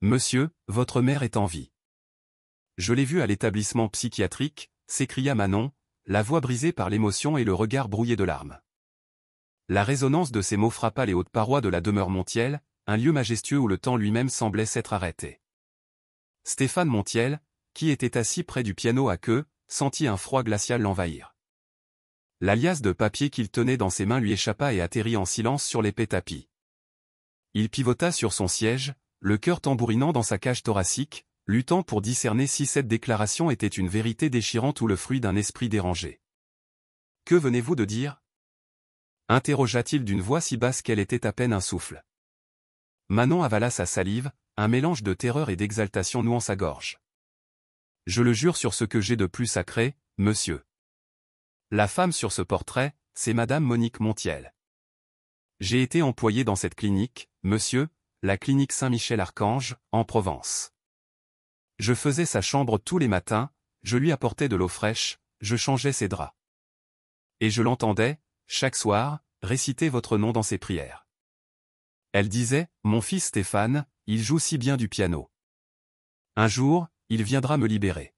Monsieur, votre mère est en vie. Je l'ai vue à l'établissement psychiatrique, s'écria Manon, la voix brisée par l'émotion et le regard brouillé de larmes. La résonance de ces mots frappa les hautes parois de la demeure Montiel, un lieu majestueux où le temps lui-même semblait s'être arrêté. Stéphane Montiel, qui était assis près du piano à queue, sentit un froid glacial l'envahir. La liasse de papier qu'il tenait dans ses mains lui échappa et atterrit en silence sur l'épais tapis. Il pivota sur son siège, le cœur tambourinant dans sa cage thoracique, luttant pour discerner si cette déclaration était une vérité déchirante ou le fruit d'un esprit dérangé. « Que venez-vous de dire » interrogea-t-il d'une voix si basse qu'elle était à peine un souffle. Manon avala sa salive, un mélange de terreur et d'exaltation nouant sa gorge. « Je le jure sur ce que j'ai de plus sacré, monsieur. La femme sur ce portrait, c'est Madame Monique Montiel. J'ai été employé dans cette clinique, monsieur, la clinique Saint-Michel-Archange, en Provence. Je faisais sa chambre tous les matins, je lui apportais de l'eau fraîche, je changeais ses draps. Et je l'entendais, chaque soir, réciter votre nom dans ses prières. Elle disait, mon fils Stéphane, il joue si bien du piano. Un jour, il viendra me libérer.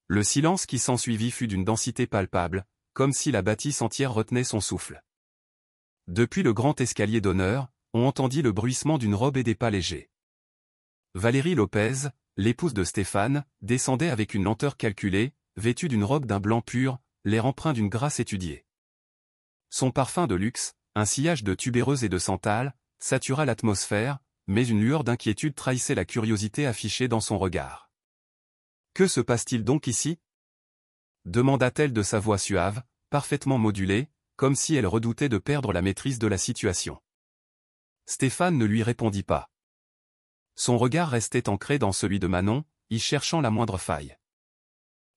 Le silence qui s'ensuivit fut d'une densité palpable, comme si la bâtisse entière retenait son souffle. Depuis le grand escalier d'honneur, on entendit le bruissement d'une robe et des pas légers. Valérie Lopez, l'épouse de Stéphane, descendait avec une lenteur calculée, vêtue d'une robe d'un blanc pur, l'air empreint d'une grâce étudiée. Son parfum de luxe, un sillage de tubéreuse et de santal, satura l'atmosphère, mais une lueur d'inquiétude trahissait la curiosité affichée dans son regard. « Que se passe-t-il donc ici » demanda-t-elle de sa voix suave, parfaitement modulée, comme si elle redoutait de perdre la maîtrise de la situation. Stéphane ne lui répondit pas. Son regard restait ancré dans celui de Manon, y cherchant la moindre faille.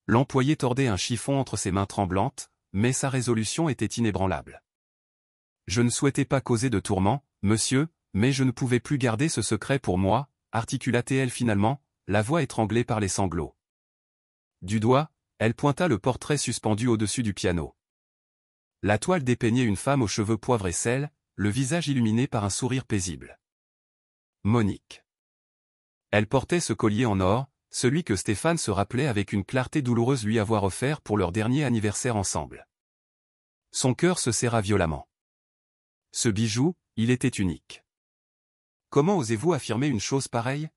L'employé tordait un chiffon entre ses mains tremblantes, mais sa résolution était inébranlable. « Je ne souhaitais pas causer de tourments, monsieur, mais je ne pouvais plus garder ce secret pour moi, articula-t-elle finalement, la voix étranglée par les sanglots. Du doigt, elle pointa le portrait suspendu au-dessus du piano. La toile dépeignait une femme aux cheveux poivre et sel, le visage illuminé par un sourire paisible. Monique. Elle portait ce collier en or, celui que Stéphane se rappelait avec une clarté douloureuse lui avoir offert pour leur dernier anniversaire ensemble. Son cœur se serra violemment. Ce bijou, il était unique. Comment osez-vous affirmer une chose pareille ?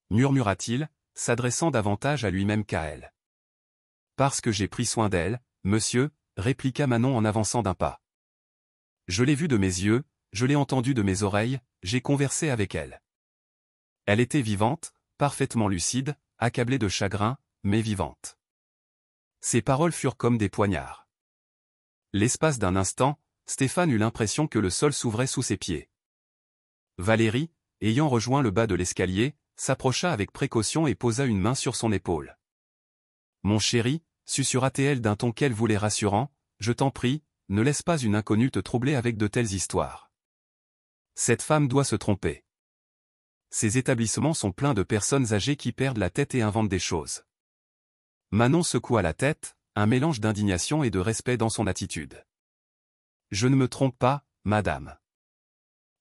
Murmura-t-il, s'adressant davantage à lui-même qu'à elle. Parce que j'ai pris soin d'elle, monsieur, répliqua Manon en avançant d'un pas. Je l'ai vue de mes yeux, je l'ai entendue de mes oreilles, j'ai conversé avec elle. Elle était vivante, parfaitement lucide, accablée de chagrin, mais vivante. Ses paroles furent comme des poignards. L'espace d'un instant, Stéphane eut l'impression que le sol s'ouvrait sous ses pieds. Valérie, ayant rejoint le bas de l'escalier, s'approcha avec précaution et posa une main sur son épaule. « Mon chéri, susurra-t-elle d'un ton qu'elle voulait rassurant, je t'en prie, ne laisse pas une inconnue te troubler avec de telles histoires. Cette femme doit se tromper. Ces établissements sont pleins de personnes âgées qui perdent la tête et inventent des choses. » Manon secoua la tête, un mélange d'indignation et de respect dans son attitude. « Je ne me trompe pas, madame.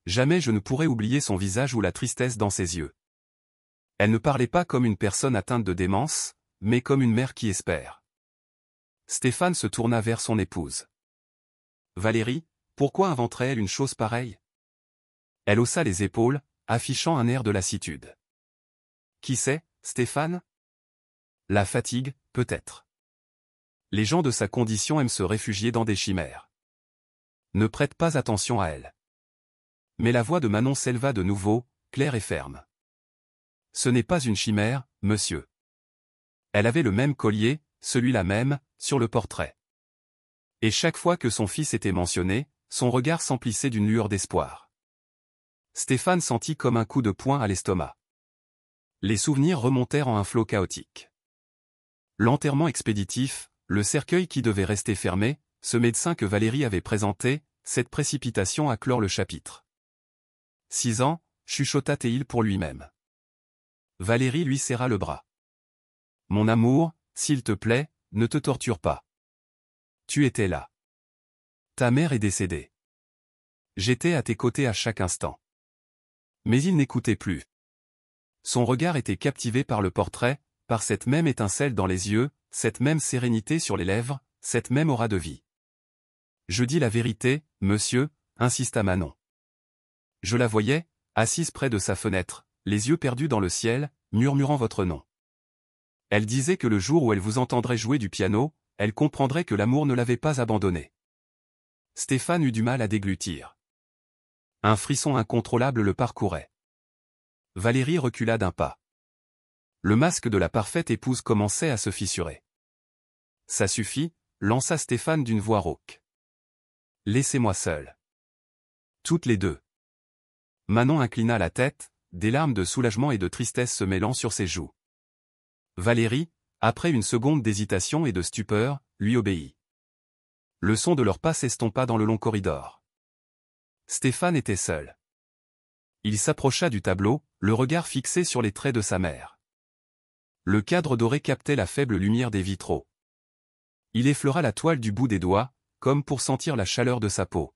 Jamais je ne pourrai oublier son visage ou la tristesse dans ses yeux. Elle ne parlait pas comme une personne atteinte de démence, mais comme une mère qui espère. » Stéphane se tourna vers son épouse. « Valérie, pourquoi inventerait-elle une chose pareille ?» Elle haussa les épaules, affichant un air de lassitude. « Qui sait, Stéphane ? La fatigue, peut-être. Les gens de sa condition aiment se réfugier dans des chimères. Ne prête pas attention à elle. » Mais la voix de Manon s'éleva de nouveau, claire et ferme. « Ce n'est pas une chimère, monsieur. » Elle avait le même collier, celui-là même, sur le portrait. Et chaque fois que son fils était mentionné, son regard s'emplissait d'une lueur d'espoir. Stéphane sentit comme un coup de poing à l'estomac. Les souvenirs remontèrent en un flot chaotique. L'enterrement expéditif, le cercueil qui devait rester fermé, ce médecin que Valérie avait présenté, cette précipitation à clore le chapitre. 6 ans, chuchota-t-il pour lui-même. Valérie lui serra le bras. « Mon amour, s'il te plaît, ne te torture pas. Tu étais là. Ta mère est décédée. J'étais à tes côtés à chaque instant. » Mais il n'écoutait plus. Son regard était captivé par le portrait, par cette même étincelle dans les yeux, cette même sérénité sur les lèvres, cette même aura de vie. Je dis la vérité, monsieur, insista Manon. Je la voyais, assise près de sa fenêtre, les yeux perdus dans le ciel, murmurant votre nom. Elle disait que le jour où elle vous entendrait jouer du piano, elle comprendrait que l'amour ne l'avait pas abandonnée. Stéphane eut du mal à déglutir. Un frisson incontrôlable le parcourait. Valérie recula d'un pas. Le masque de la parfaite épouse commençait à se fissurer. Ça suffit, lança Stéphane d'une voix rauque. Laissez-moi seul. Toutes les deux. Manon inclina la tête, des larmes de soulagement et de tristesse se mêlant sur ses joues. Valérie, après une seconde d'hésitation et de stupeur, lui obéit. Le son de leurs pas s'estompa dans le long corridor. Stéphane était seul. Il s'approcha du tableau, le regard fixé sur les traits de sa mère. Le cadre doré captait la faible lumière des vitraux. Il effleura la toile du bout des doigts, comme pour sentir la chaleur de sa peau.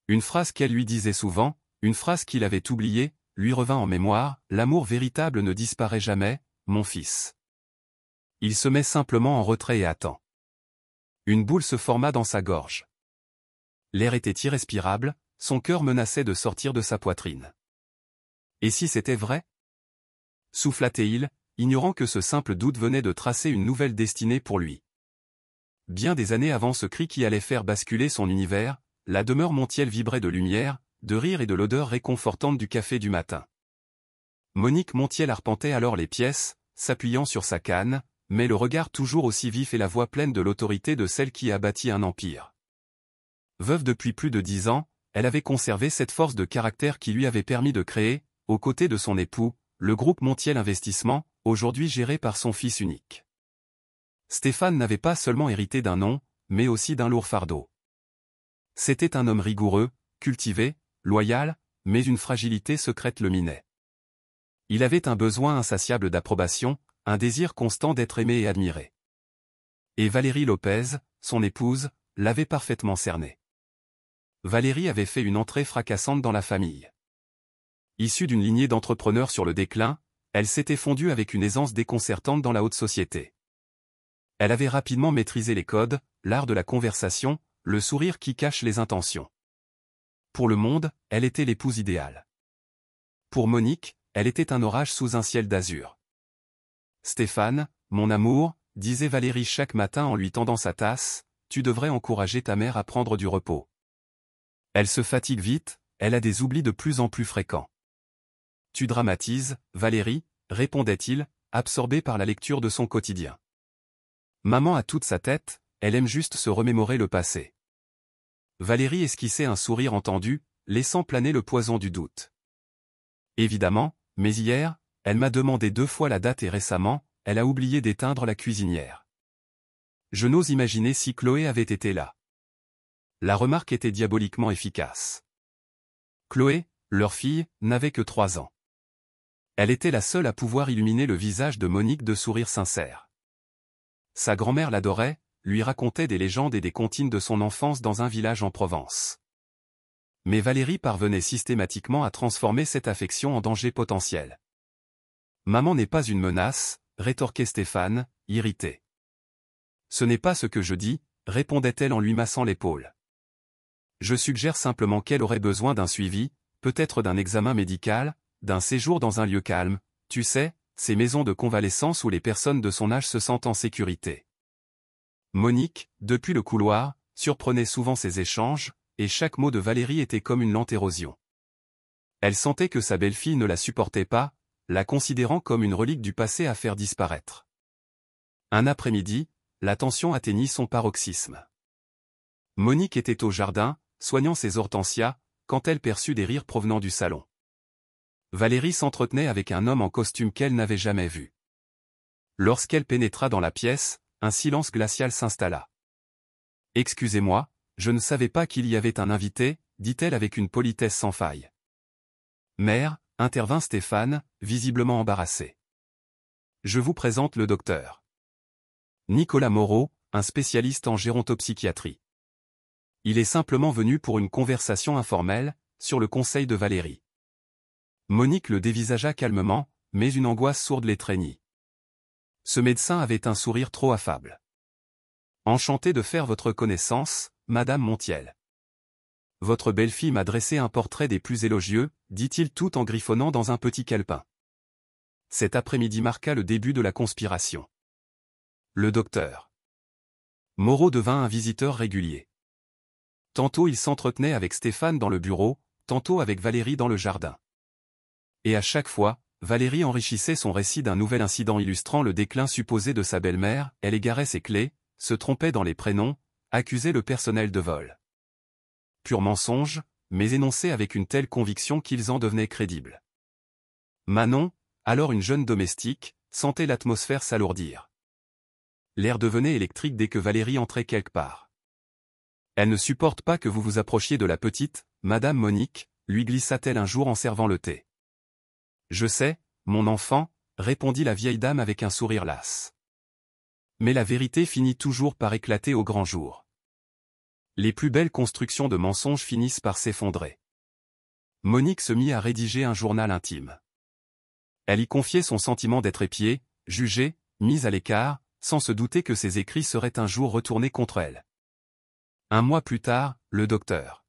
Une phrase qu'elle lui disait souvent, une phrase qu'il avait oubliée, lui revint en mémoire, l'amour véritable ne disparaît jamais, mon fils. Il se met simplement en retrait et attend. Une boule se forma dans sa gorge. L'air était irrespirable, son cœur menaçait de sortir de sa poitrine. Et si c'était vrai? Souffla-t-il, ignorant que ce simple doute venait de tracer une nouvelle destinée pour lui. Bien des années avant ce cri qui allait faire basculer son univers, la demeure Montiel vibrait de lumière, de rire et de l'odeur réconfortante du café du matin. Monique Montiel arpentait alors les pièces, s'appuyant sur sa canne, mais le regard toujours aussi vif et la voix pleine de l'autorité de celle qui a bâti un empire. Veuve depuis plus de 10 ans, elle avait conservé cette force de caractère qui lui avait permis de créer, aux côtés de son époux, le groupe Montiel Investissement, aujourd'hui géré par son fils unique. Stéphane n'avait pas seulement hérité d'un nom, mais aussi d'un lourd fardeau. C'était un homme rigoureux, cultivé, loyal, mais une fragilité secrète le minait. Il avait un besoin insatiable d'approbation, un désir constant d'être aimé et admiré. Et Valérie Lopez, son épouse, l'avait parfaitement cerné. Valérie avait fait une entrée fracassante dans la famille. Issue d'une lignée d'entrepreneurs sur le déclin, elle s'était fondue avec une aisance déconcertante dans la haute société. Elle avait rapidement maîtrisé les codes, l'art de la conversation, le sourire qui cache les intentions. Pour le monde, elle était l'épouse idéale. Pour Monique, elle était un orage sous un ciel d'azur. Stéphane, mon amour, disait Valérie chaque matin en lui tendant sa tasse, tu devrais encourager ta mère à prendre du repos. Elle se fatigue vite, elle a des oublis de plus en plus fréquents. Tu dramatises, Valérie, répondait-il, absorbé par la lecture de son quotidien. Maman a toute sa tête, elle aime juste se remémorer le passé. Valérie esquissait un sourire entendu, laissant planer le poison du doute. Évidemment, mais hier, elle m'a demandé 2 fois la date et récemment, elle a oublié d'éteindre la cuisinière. Je n'ose imaginer si Chloé avait été là. La remarque était diaboliquement efficace. Chloé, leur fille, n'avait que 3 ans. Elle était la seule à pouvoir illuminer le visage de Monique de sourires sincères. Sa grand-mère l'adorait, lui racontait des légendes et des comptines de son enfance dans un village en Provence. Mais Valérie parvenait systématiquement à transformer cette affection en danger potentiel. Maman n'est pas une menace, rétorquait Stéphane, irrité. Ce n'est pas ce que je dis, répondait-elle en lui massant l'épaule. Je suggère simplement qu'elle aurait besoin d'un suivi, peut-être d'un examen médical, d'un séjour dans un lieu calme, tu sais, ces maisons de convalescence où les personnes de son âge se sentent en sécurité. Monique, depuis le couloir, surprenait souvent ces échanges, et chaque mot de Valérie était comme une lente érosion. Elle sentait que sa belle-fille ne la supportait pas, la considérant comme une relique du passé à faire disparaître. Un après-midi, la tension atteignit son paroxysme. Monique était au jardin, soignant ses hortensias, quand elle perçut des rires provenant du salon. Valérie s'entretenait avec un homme en costume qu'elle n'avait jamais vu. Lorsqu'elle pénétra dans la pièce, un silence glacial s'installa. « Excusez-moi, je ne savais pas qu'il y avait un invité, dit-elle avec une politesse sans faille. »« Mère, » intervint Stéphane, visiblement embarrassé. « Je vous présente le docteur. Nicolas Moreau, un spécialiste en gérontopsychiatrie. Il est simplement venu pour une conversation informelle, sur le conseil de Valérie. » Monique le dévisagea calmement, mais une angoisse sourde l'étreignit. Ce médecin avait un sourire trop affable. « Enchanté de faire votre connaissance, Madame Montiel. Votre belle-fille m'a dressé un portrait des plus élogieux, dit-il tout en griffonnant dans un petit calepin. Cet après-midi marqua le début de la conspiration. Le docteur Moreau devint un visiteur régulier. Tantôt il s'entretenait avec Stéphane dans le bureau, tantôt avec Valérie dans le jardin. Et à chaque fois, Valérie enrichissait son récit d'un nouvel incident illustrant le déclin supposé de sa belle-mère, elle égarait ses clés, se trompait dans les prénoms, accusait le personnel de vol. Pur mensonge, mais énoncé avec une telle conviction qu'ils en devenaient crédibles. Manon, alors une jeune domestique, sentait l'atmosphère s'alourdir. L'air devenait électrique dès que Valérie entrait quelque part. Elle ne supporte pas que vous vous approchiez de la petite, Madame Monique, lui glissa-t-elle un jour en servant le thé. Je sais, mon enfant, répondit la vieille dame avec un sourire las. Mais la vérité finit toujours par éclater au grand jour. Les plus belles constructions de mensonges finissent par s'effondrer. Monique se mit à rédiger un journal intime. Elle y confiait son sentiment d'être épiée, jugée, mise à l'écart, sans se douter que ses écrits seraient un jour retournés contre elle. Un mois plus tard, le docteur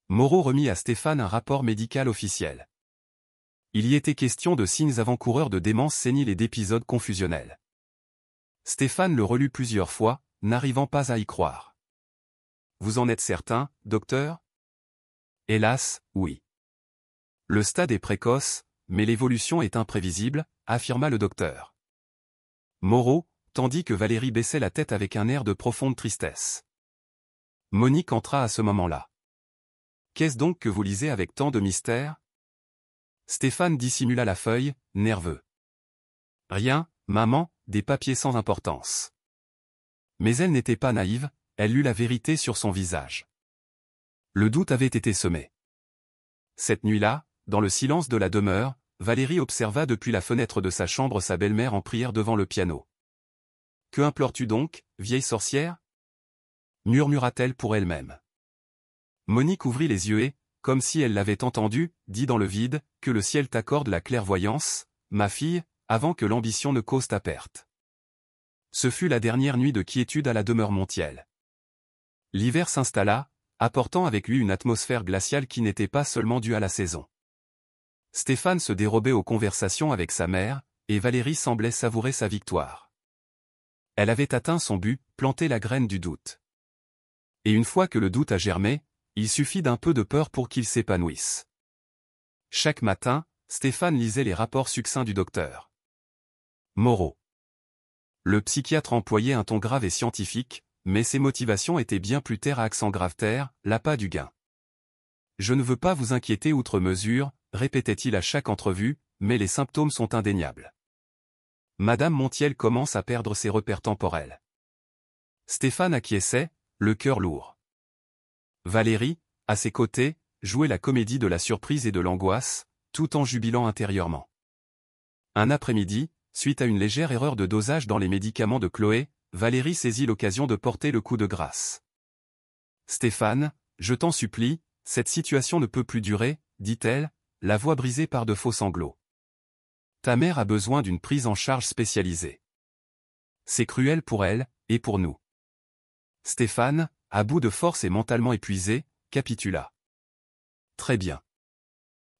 Moreau remit à Stéphane un rapport médical officiel. Il y était question de signes avant-coureurs de démence sénile et d'épisodes confusionnels. Stéphane le relut plusieurs fois, n'arrivant pas à y croire. « Vous en êtes certain, docteur ?» « Hélas, oui. Le stade est précoce, mais l'évolution est imprévisible, » affirma le docteur Moreau, tandis que Valérie baissait la tête avec un air de profonde tristesse. Monique entra à ce moment-là. « Qu'est-ce donc que vous lisez avec tant de mystère ?» Stéphane dissimula la feuille, nerveux. « Rien, maman, des papiers sans importance. » Mais elle n'était pas naïve, elle lut la vérité sur son visage. Le doute avait été semé. Cette nuit-là, dans le silence de la demeure, Valérie observa depuis la fenêtre de sa chambre sa belle-mère en prière devant le piano. « Que implores-tu donc, vieille sorcière ?» murmura-t-elle pour elle-même. Monique ouvrit les yeux et, comme si elle l'avait entendu, dit dans le vide, « Que le ciel t'accorde la clairvoyance, ma fille, avant que l'ambition ne cause ta perte. » Ce fut la dernière nuit de quiétude à la demeure Montiel. L'hiver s'installa, apportant avec lui une atmosphère glaciale qui n'était pas seulement due à la saison. Stéphane se dérobait aux conversations avec sa mère, et Valérie semblait savourer sa victoire. Elle avait atteint son but, planter la graine du doute. Et une fois que le doute a germé, il suffit d'un peu de peur pour qu'il s'épanouisse. Chaque matin, Stéphane lisait les rapports succincts du docteur Moreau. Le psychiatre employait un ton grave et scientifique, mais ses motivations étaient bien plus terre à accent grave-terre, l'appât du gain. « Je ne veux pas vous inquiéter outre mesure, » répétait-il à chaque entrevue, mais les symptômes sont indéniables. Madame Montiel commence à perdre ses repères temporels. Stéphane acquiesçait, le cœur lourd. Valérie, à ses côtés, jouait la comédie de la surprise et de l'angoisse, tout en jubilant intérieurement. Un après-midi, suite à une légère erreur de dosage dans les médicaments de Chloé, Valérie saisit l'occasion de porter le coup de grâce. « Stéphane, je t'en supplie, cette situation ne peut plus durer, » dit-elle, la voix brisée par de faux sanglots. « Ta mère a besoin d'une prise en charge spécialisée. C'est cruel pour elle, et pour nous. » Stéphane, à bout de force et mentalement épuisé, capitula. « Très bien.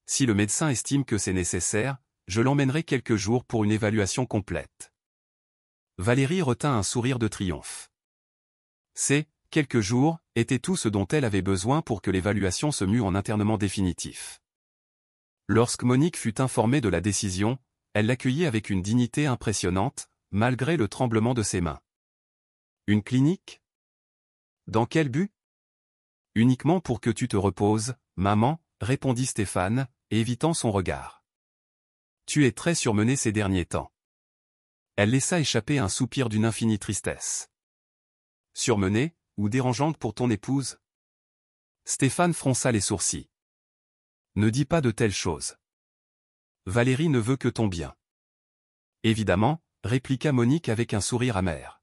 Si le médecin estime que c'est nécessaire, je l'emmènerai quelques jours pour une évaluation complète. » Valérie retint un sourire de triomphe. Ces « quelques jours » étaient tout ce dont elle avait besoin pour que l'évaluation se mût en internement définitif. Lorsque Monique fut informée de la décision, elle l'accueillit avec une dignité impressionnante, malgré le tremblement de ses mains. « Une clinique ? Dans quel but ? » « Uniquement pour que tu te reposes, maman, » répondit Stéphane, évitant son regard. « Tu es très surmenée ces derniers temps. » Elle laissa échapper un soupir d'une infinie tristesse. « Surmenée, ou dérangeante pour ton épouse ?» Stéphane fronça les sourcils. « Ne dis pas de telles choses. Valérie ne veut que ton bien. » Évidemment, répliqua Monique avec un sourire amer.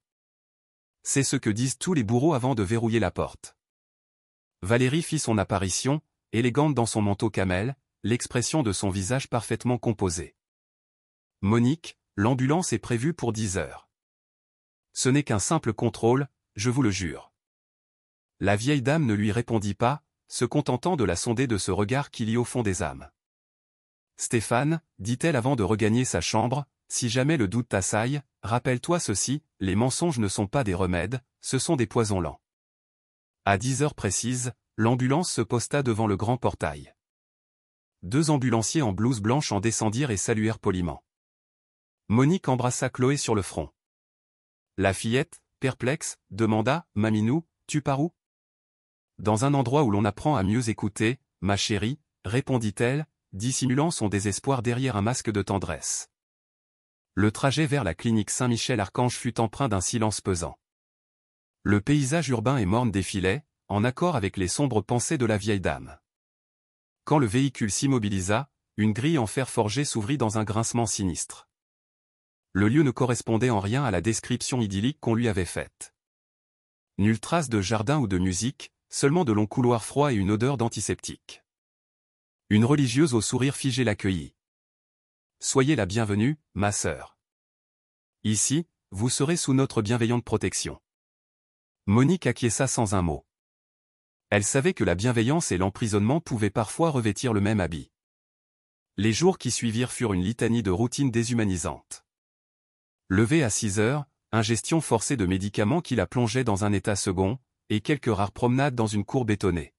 C'est ce que disent tous les bourreaux avant de verrouiller la porte. Valérie fit son apparition, élégante dans son manteau camel, l'expression de son visage parfaitement composée. Monique, l'ambulance est prévue pour 10 heures. Ce n'est qu'un simple contrôle, je vous le jure. La vieille dame ne lui répondit pas, se contentant de la sonder de ce regard qui lit au fond des âmes. Stéphane, dit-elle avant de regagner sa chambre, si jamais le doute t'assaille, rappelle-toi ceci, les mensonges ne sont pas des remèdes, ce sont des poisons lents. À 10 heures précises, l'ambulance se posta devant le grand portail. 2 ambulanciers en blouse blanche en descendirent et saluèrent poliment. Monique embrassa Chloé sur le front. La fillette, perplexe, demanda, « Maminou, tu pars où ?» « Dans un endroit où l'on apprend à mieux écouter, ma chérie, » répondit-elle, dissimulant son désespoir derrière un masque de tendresse. Le trajet vers la clinique Saint-Michel-Archange fut empreint d'un silence pesant. Le paysage urbain et morne défilait, en accord avec les sombres pensées de la vieille dame. Quand le véhicule s'immobilisa, une grille en fer forgé s'ouvrit dans un grincement sinistre. Le lieu ne correspondait en rien à la description idyllique qu'on lui avait faite. Nulle trace de jardin ou de musique, seulement de longs couloirs froids et une odeur d'antiseptique. Une religieuse au sourire figé l'accueillit. « Soyez la bienvenue, ma sœur. Ici, vous serez sous notre bienveillante protection. » Monique acquiesça sans un mot. Elle savait que la bienveillance et l'emprisonnement pouvaient parfois revêtir le même habit. Les jours qui suivirent furent une litanie de routines déshumanisante. Levée à 6 heures, ingestion forcée de médicaments qui la plongeaient dans un état second, et quelques rares promenades dans une cour bétonnée.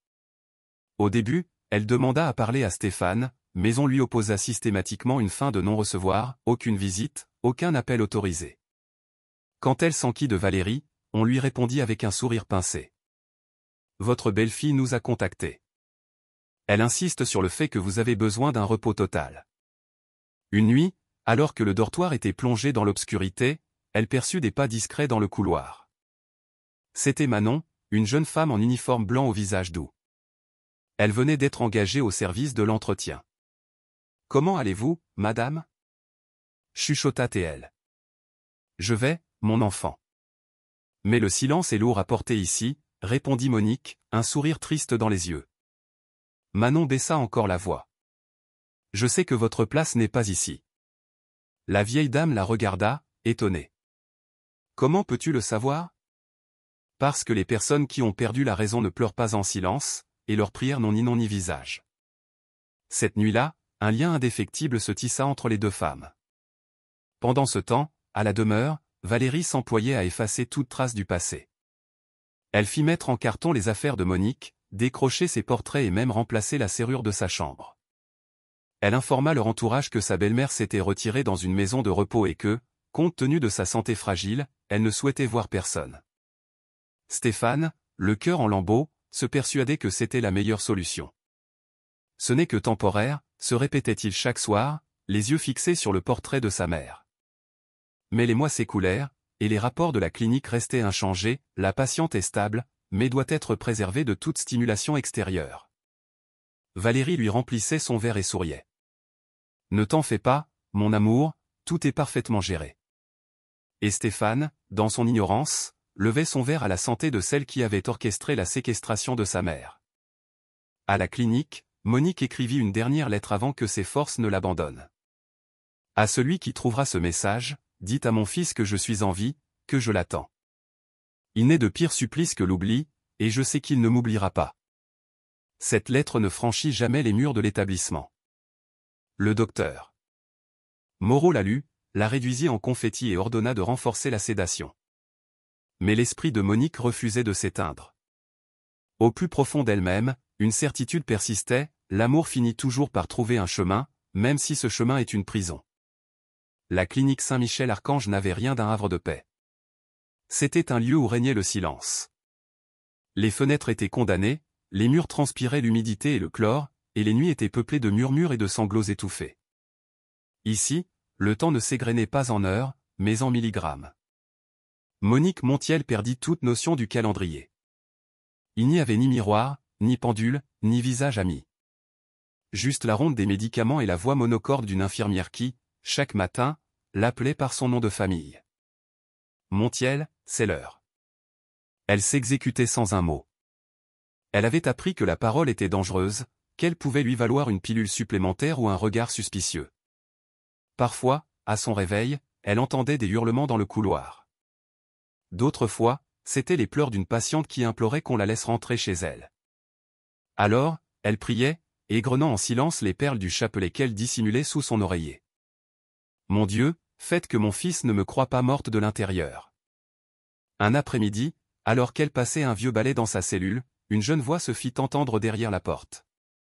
Au début, elle demanda à parler à Stéphane, mais on lui opposa systématiquement une fin de non-recevoir, aucune visite, aucun appel autorisé. Quand elle s'enquit de Valérie, on lui répondit avec un sourire pincé. « Votre belle-fille nous a contactés. Elle insiste sur le fait que vous avez besoin d'un repos total. » Une nuit, alors que le dortoir était plongé dans l'obscurité, elle perçut des pas discrets dans le couloir. C'était Manon, une jeune femme en uniforme blanc au visage doux. Elle venait d'être engagée au service de l'entretien. « Comment allez-vous, madame ?» chuchota-t-elle. « Je vais, mon enfant. » « Mais le silence est lourd à porter ici, » répondit Monique, un sourire triste dans les yeux. Manon baissa encore la voix. « Je sais que votre place n'est pas ici. » La vieille dame la regarda, étonnée. « Comment peux-tu le savoir ? » Parce que les personnes qui ont perdu la raison ne pleurent pas en silence, et leurs prières n'ont ni nom ni visage. Cette nuit-là, un lien indéfectible se tissa entre les deux femmes. Pendant ce temps, à la demeure, Valérie s'employait à effacer toute trace du passé. Elle fit mettre en carton les affaires de Monique, décrocher ses portraits et même remplacer la serrure de sa chambre. Elle informa leur entourage que sa belle-mère s'était retirée dans une maison de repos et que, compte tenu de sa santé fragile, elle ne souhaitait voir personne. Stéphane, le cœur en lambeaux, se persuadait que c'était la meilleure solution. Ce n'est que temporaire, se répétait-il chaque soir, les yeux fixés sur le portrait de sa mère. Mais les mois s'écoulèrent, et les rapports de la clinique restaient inchangés, la patiente est stable, mais doit être préservée de toute stimulation extérieure. Valérie lui remplissait son verre et souriait. « Ne t'en fais pas, mon amour, tout est parfaitement géré. » Et Stéphane, dans son ignorance, levait son verre à la santé de celle qui avait orchestré la séquestration de sa mère. À la clinique, Monique écrivit une dernière lettre avant que ses forces ne l'abandonnent. « À celui qui trouvera ce message, dites à mon fils que je suis en vie, que je l'attends. Il n'est de pire supplice que l'oubli, et je sais qu'il ne m'oubliera pas. » Cette lettre ne franchit jamais les murs de l'établissement. Le docteur Moreau la lut, la réduisit en confetti et ordonna de renforcer la sédation. Mais l'esprit de Monique refusait de s'éteindre. Au plus profond d'elle-même, une certitude persistait, l'amour finit toujours par trouver un chemin, même si ce chemin est une prison. La clinique Saint-Michel-Archange n'avait rien d'un havre de paix. C'était un lieu où régnait le silence. Les fenêtres étaient condamnées, les murs transpiraient l'humidité et le chlore, et les nuits étaient peuplées de murmures et de sanglots étouffés. Ici, le temps ne s'égrenait pas en heures, mais en milligrammes. Monique Montiel perdit toute notion du calendrier. Il n'y avait ni miroir, ni pendule, ni visage ami. Juste la ronde des médicaments et la voix monocorde d'une infirmière qui, chaque matin, l'appelait par son nom de famille. Montiel, c'est l'heure. Elle s'exécutait sans un mot. Elle avait appris que la parole était dangereuse, qu'elle pouvait lui valoir une pilule supplémentaire ou un regard suspicieux. Parfois, à son réveil, elle entendait des hurlements dans le couloir. D'autres fois, c'étaient les pleurs d'une patiente qui implorait qu'on la laisse rentrer chez elle. Alors, elle priait, égrenant en silence les perles du chapelet qu'elle dissimulait sous son oreiller. « Mon Dieu, faites que mon fils ne me croie pas morte de l'intérieur. » Un après-midi, alors qu'elle passait un vieux balai dans sa cellule, une jeune voix se fit entendre derrière la porte.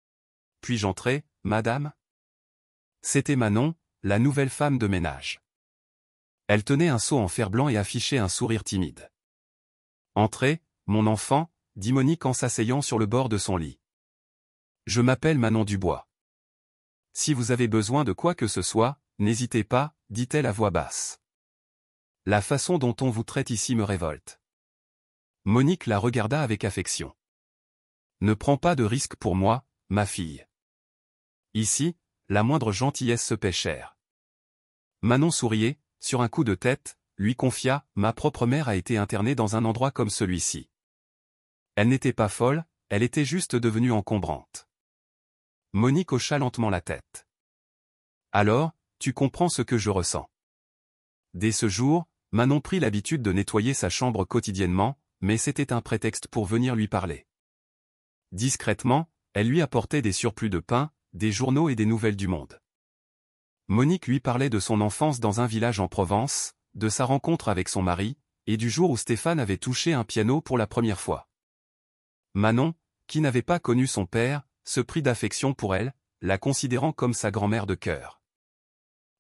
« Puis-je entrer, madame ?» C'était Manon, la nouvelle femme de ménage. Elle tenait un seau en fer blanc et affichait un sourire timide. « Entrez, mon enfant, » dit Monique en s'asseyant sur le bord de son lit. « Je m'appelle Manon Dubois. Si vous avez besoin de quoi que ce soit, n'hésitez pas, dit-elle à voix basse. La façon dont on vous traite ici me révolte. » Monique la regarda avec affection. « Ne prends pas de risque pour moi, ma fille. Ici, la moindre gentillesse se paie cher. » Manon souriait, sur un coup de tête, lui confia « Ma propre mère a été internée dans un endroit comme celui-ci. » Elle n'était pas folle, elle était juste devenue encombrante. Monique hocha lentement la tête. « Alors, tu comprends ce que je ressens. » Dès ce jour, Manon prit l'habitude de nettoyer sa chambre quotidiennement, mais c'était un prétexte pour venir lui parler. Discrètement, elle lui apportait des surplus de pain, des journaux et des nouvelles du monde. Monique lui parlait de son enfance dans un village en Provence, de sa rencontre avec son mari, et du jour où Stéphane avait touché un piano pour la première fois. Manon, qui n'avait pas connu son père, se prit d'affection pour elle, la considérant comme sa grand-mère de cœur.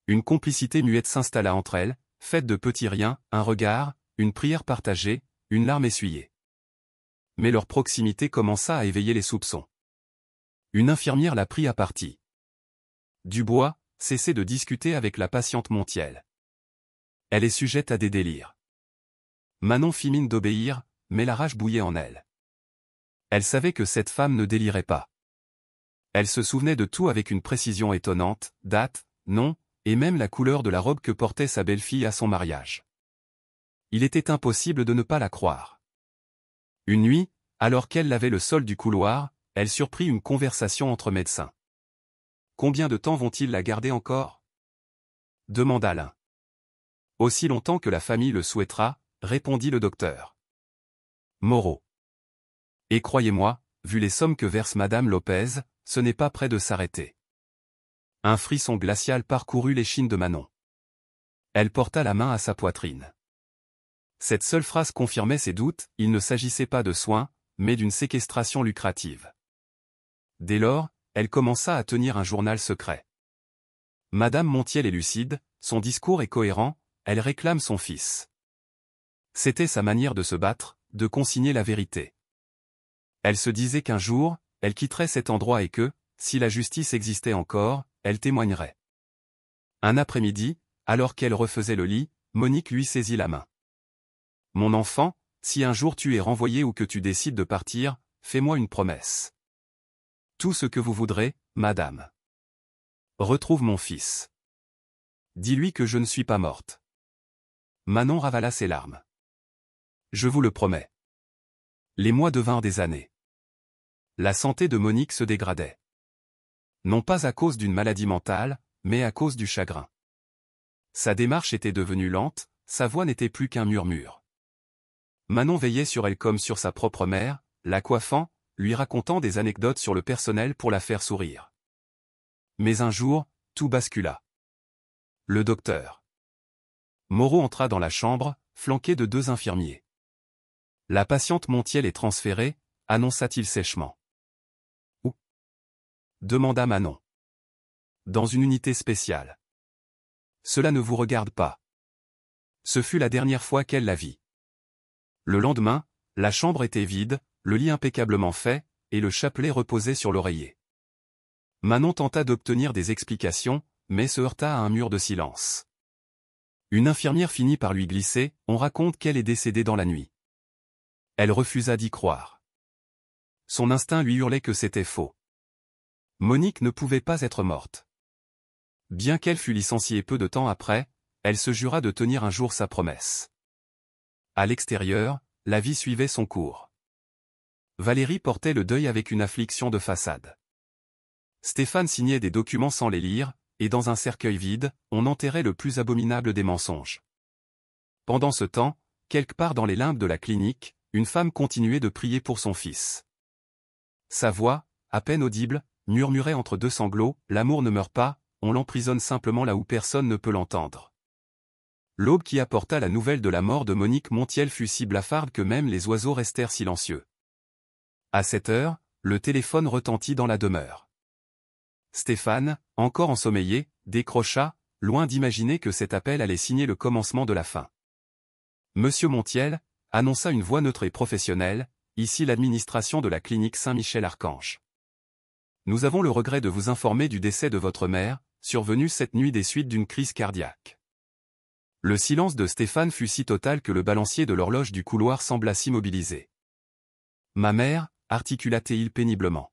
Une complicité muette s'installa entre elles, faite de petits riens, un regard, une prière partagée, une larme essuyée. Mais leur proximité commença à éveiller les soupçons. Une infirmière la prit à partie. Dubois cessait de discuter avec la patiente Montiel. Elle est sujette à des délires. Manon fit mine d'obéir, mais la rage bouillait en elle. Elle savait que cette femme ne délirait pas. Elle se souvenait de tout avec une précision étonnante, date, nom, et même la couleur de la robe que portait sa belle-fille à son mariage. Il était impossible de ne pas la croire. Une nuit, alors qu'elle lavait le sol du couloir, elle surprit une conversation entre médecins. « Combien de temps vont-ils la garder encore » demanda l'un. « Aussi longtemps que la famille le souhaitera » répondit le docteur. Moreau. « Et croyez-moi, vu les sommes que verse Madame Lopez, ce n'est pas près de s'arrêter. » Un frisson glacial parcourut l'échine de Manon. Elle porta la main à sa poitrine. Cette seule phrase confirmait ses doutes, il ne s'agissait pas de soins, mais d'une séquestration lucrative. Dès lors, elle commença à tenir un journal secret. Madame Montiel est lucide, son discours est cohérent, elle réclame son fils. C'était sa manière de se battre, de consigner la vérité. Elle se disait qu'un jour, elle quitterait cet endroit et que, si la justice existait encore, elle témoignerait. Un après-midi, alors qu'elle refaisait le lit, Monique lui saisit la main. « Mon enfant, si un jour tu es renvoyé ou que tu décides de partir, fais-moi une promesse. Tout ce que vous voudrez, madame. Retrouve mon fils. Dis-lui que je ne suis pas morte. » Manon ravala ses larmes. « Je vous le promets. » Les mois devinrent des années. La santé de Monique se dégradait. Non pas à cause d'une maladie mentale, mais à cause du chagrin. Sa démarche était devenue lente, sa voix n'était plus qu'un murmure. Manon veillait sur elle comme sur sa propre mère, la coiffant, lui racontant des anecdotes sur le personnel pour la faire sourire. Mais un jour, tout bascula. Le docteur Moreau entra dans la chambre, flanqué de 2 infirmiers. « La patiente Montiel est transférée » annonça-t-il sèchement. « Où » demanda Manon. « Dans une unité spéciale. » « Cela ne vous regarde pas. » Ce fut la dernière fois qu'elle la vit. Le lendemain, la chambre était vide, le lit impeccablement fait, et le chapelet reposait sur l'oreiller. Manon tenta d'obtenir des explications, mais se heurta à un mur de silence. Une infirmière finit par lui glisser « On raconte qu'elle est décédée dans la nuit. » Elle refusa d'y croire. Son instinct lui hurlait que c'était faux. Monique ne pouvait pas être morte. Bien qu'elle fût licenciée peu de temps après, elle se jura de tenir un jour sa promesse. À l'extérieur, la vie suivait son cours. Valérie portait le deuil avec une affliction de façade. Stéphane signait des documents sans les lire, et dans un cercueil vide, on enterrait le plus abominable des mensonges. Pendant ce temps, quelque part dans les limbes de la clinique, une femme continuait de prier pour son fils. Sa voix, à peine audible, murmurait entre deux sanglots, « L'amour ne meurt pas, on l'emprisonne simplement là où personne ne peut l'entendre. » L'aube qui apporta la nouvelle de la mort de Monique Montiel fut si blafarde que même les oiseaux restèrent silencieux. À cette heure, le téléphone retentit dans la demeure. Stéphane, encore ensommeillé, décrocha, loin d'imaginer que cet appel allait signer le commencement de la fin. « Monsieur Montiel » annonça une voix neutre et professionnelle, « ici l'administration de la clinique Saint-Michel-Archange. Nous avons le regret de vous informer du décès de votre mère, survenu cette nuit des suites d'une crise cardiaque. » Le silence de Stéphane fut si total que le balancier de l'horloge du couloir sembla s'immobiliser. « Ma mère » articula-t-il péniblement.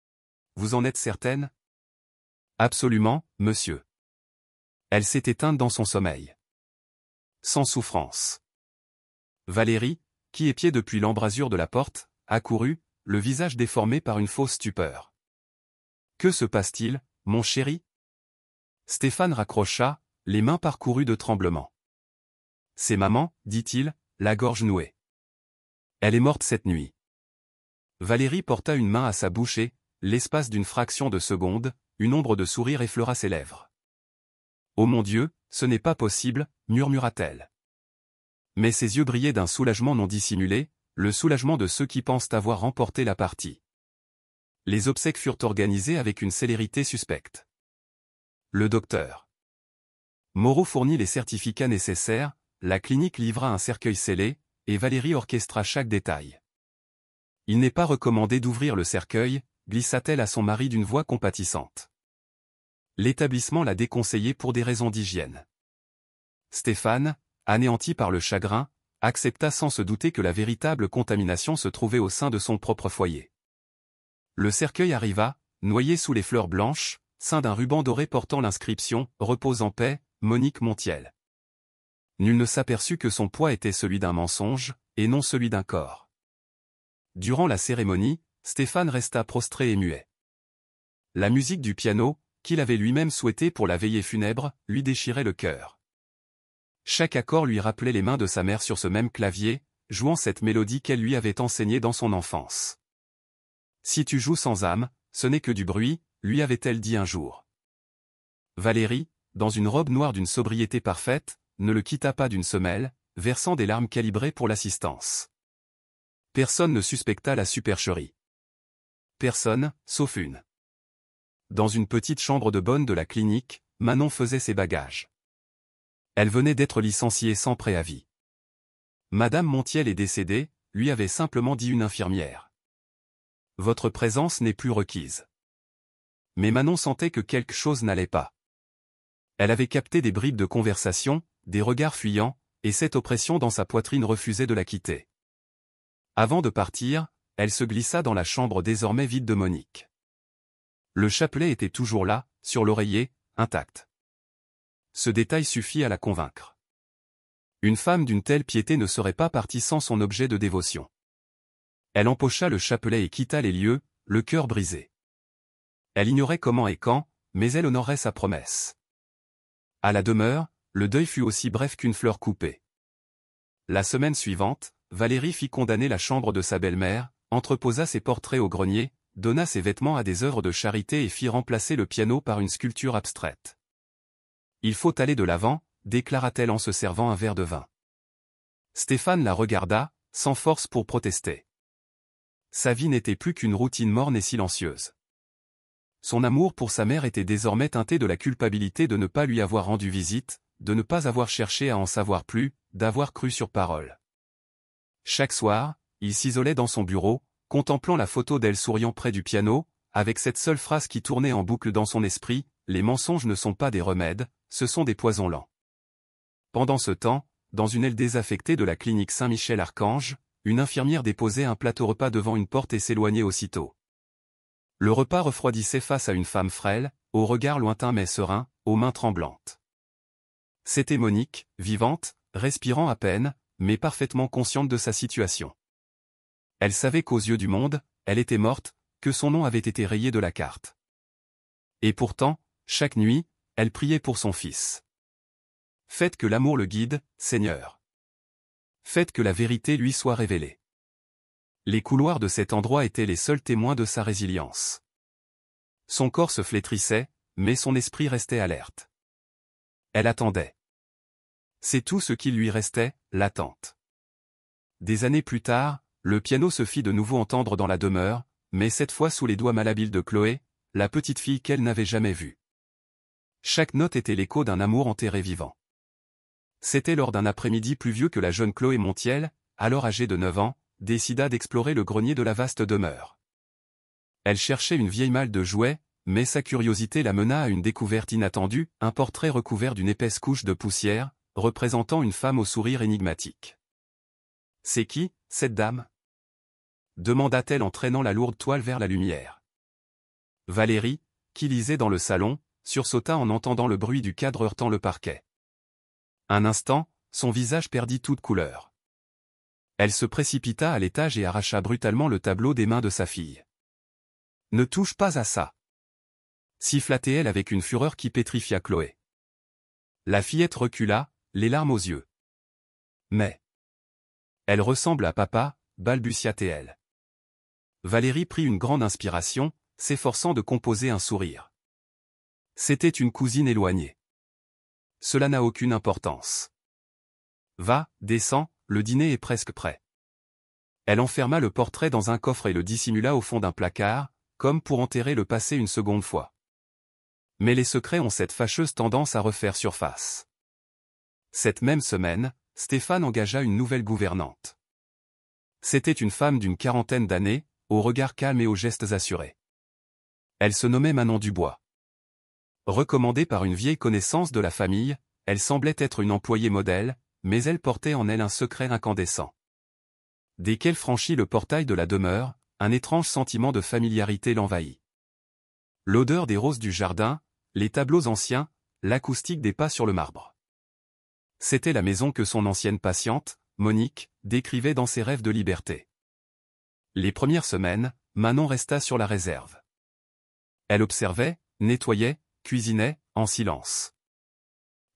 « Vous en êtes certaine ? » »« Absolument, monsieur. Elle s'est éteinte dans son sommeil. » « Sans souffrance. » Valérie, qui épiait depuis l'embrasure de la porte, accourut, le visage déformé par une fausse stupeur. « Que se passe-t-il, mon chéri ?» Stéphane raccrocha, les mains parcourues de tremblements. « C'est maman, dit-il, la gorge nouée. Elle est morte cette nuit. » Valérie porta une main à sa bouche et, l'espace d'une fraction de seconde, une ombre de sourire effleura ses lèvres. « Oh mon Dieu, ce n'est pas possible, murmura-t-elle. Mais ses yeux brillaient d'un soulagement non dissimulé, le soulagement de ceux qui pensent avoir remporté la partie. Les obsèques furent organisées avec une célérité suspecte. Le docteur Moreau fournit les certificats nécessaires, la clinique livra un cercueil scellé, et Valérie orchestra chaque détail. « Il n'est pas recommandé d'ouvrir le cercueil », glissa-t-elle à son mari d'une voix compatissante. L'établissement l'a déconseillé pour des raisons d'hygiène. Stéphane, anéanti par le chagrin, accepta sans se douter que la véritable contamination se trouvait au sein de son propre foyer. Le cercueil arriva, noyé sous les fleurs blanches, ceint d'un ruban doré portant l'inscription « Repose en paix, Monique Montiel ». Nul ne s'aperçut que son poids était celui d'un mensonge, et non celui d'un corps. Durant la cérémonie, Stéphane resta prostré et muet. La musique du piano, qu'il avait lui-même souhaité pour la veillée funèbre, lui déchirait le cœur. Chaque accord lui rappelait les mains de sa mère sur ce même clavier, jouant cette mélodie qu'elle lui avait enseignée dans son enfance. « Si tu joues sans âme, ce n'est que du bruit », lui avait-elle dit un jour. Valérie, dans une robe noire d'une sobriété parfaite, ne le quitta pas d'une semelle, versant des larmes calibrées pour l'assistance. Personne ne suspecta la supercherie. Personne, sauf une. Dans une petite chambre de bonne de la clinique, Manon faisait ses bagages. Elle venait d'être licenciée sans préavis. Madame Montiel est décédée, lui avait simplement dit une infirmière. Votre présence n'est plus requise. Mais Manon sentait que quelque chose n'allait pas. Elle avait capté des bribes de conversation, des regards fuyants, et cette oppression dans sa poitrine refusait de la quitter. Avant de partir, elle se glissa dans la chambre désormais vide de Monique. Le chapelet était toujours là, sur l'oreiller, intact. Ce détail suffit à la convaincre. Une femme d'une telle piété ne serait pas partie sans son objet de dévotion. Elle empocha le chapelet et quitta les lieux, le cœur brisé. Elle ignorait comment et quand, mais elle honorait sa promesse. À la demeure, le deuil fut aussi bref qu'une fleur coupée. La semaine suivante, Valérie fit condamner la chambre de sa belle-mère, entreposa ses portraits au grenier, donna ses vêtements à des œuvres de charité et fit remplacer le piano par une sculpture abstraite. « Il faut aller de l'avant », déclara-t-elle en se servant un verre de vin. Stéphane la regarda, sans force pour protester. Sa vie n'était plus qu'une routine morne et silencieuse. Son amour pour sa mère était désormais teinté de la culpabilité de ne pas lui avoir rendu visite, de ne pas avoir cherché à en savoir plus, d'avoir cru sur parole. Chaque soir, il s'isolait dans son bureau, contemplant la photo d'elle souriant près du piano, avec cette seule phrase qui tournait en boucle dans son esprit, « Les mensonges ne sont pas des remèdes, ce sont des poisons lents. » Pendant ce temps, dans une aile désaffectée de la clinique Saint-Michel-Archange, une infirmière déposait un plateau repas devant une porte et s'éloignait aussitôt. Le repas refroidissait face à une femme frêle, au regard lointain mais serein, aux mains tremblantes. C'était Monique, vivante, respirant à peine, mais parfaitement consciente de sa situation. Elle savait qu'aux yeux du monde, elle était morte, que son nom avait été rayé de la carte. Et pourtant, chaque nuit, elle priait pour son fils. Faites que l'amour le guide, Seigneur. Faites que la vérité lui soit révélée. Les couloirs de cet endroit étaient les seuls témoins de sa résilience. Son corps se flétrissait, mais son esprit restait alerte. Elle attendait. C'est tout ce qui lui restait, l'attente. Des années plus tard, le piano se fit de nouveau entendre dans la demeure, mais cette fois sous les doigts malhabiles de Chloé, la petite fille qu'elle n'avait jamais vue. Chaque note était l'écho d'un amour enterré vivant. C'était lors d'un après-midi pluvieux que la jeune Chloé Montiel, alors âgée de 9 ans, décida d'explorer le grenier de la vaste demeure. Elle cherchait une vieille malle de jouets, mais sa curiosité la mena à une découverte inattendue, un portrait recouvert d'une épaisse couche de poussière, représentant une femme au sourire énigmatique. « C'est qui, cette dame » demanda-t-elle en traînant la lourde toile vers la lumière. Valérie, qui lisait dans le salon, sursauta en entendant le bruit du cadre heurtant le parquet. Un instant, son visage perdit toute couleur. Elle se précipita à l'étage et arracha brutalement le tableau des mains de sa fille. « Ne touche pas à ça !» siffla-t-elle avec une fureur qui pétrifia Chloé. La fillette recula, les larmes aux yeux. « Mais... elle ressemble à papa » balbutia-t-elle. Valérie prit une grande inspiration, s'efforçant de composer un sourire. C'était une cousine éloignée. Cela n'a aucune importance. Va, descends, le dîner est presque prêt. Elle enferma le portrait dans un coffre et le dissimula au fond d'un placard, comme pour enterrer le passé une seconde fois. Mais les secrets ont cette fâcheuse tendance à refaire surface. Cette même semaine, Stéphane engagea une nouvelle gouvernante. C'était une femme d'une quarantaine d'années, au regard calme et aux gestes assurés. Elle se nommait Manon Dubois. Recommandée par une vieille connaissance de la famille, elle semblait être une employée modèle, mais elle portait en elle un secret incandescent. Dès qu'elle franchit le portail de la demeure, un étrange sentiment de familiarité l'envahit. L'odeur des roses du jardin, les tableaux anciens, l'acoustique des pas sur le marbre. C'était la maison que son ancienne patiente, Monique, décrivait dans ses rêves de liberté. Les premières semaines, Manon resta sur la réserve. Elle observait, nettoyait, cuisinait, en silence.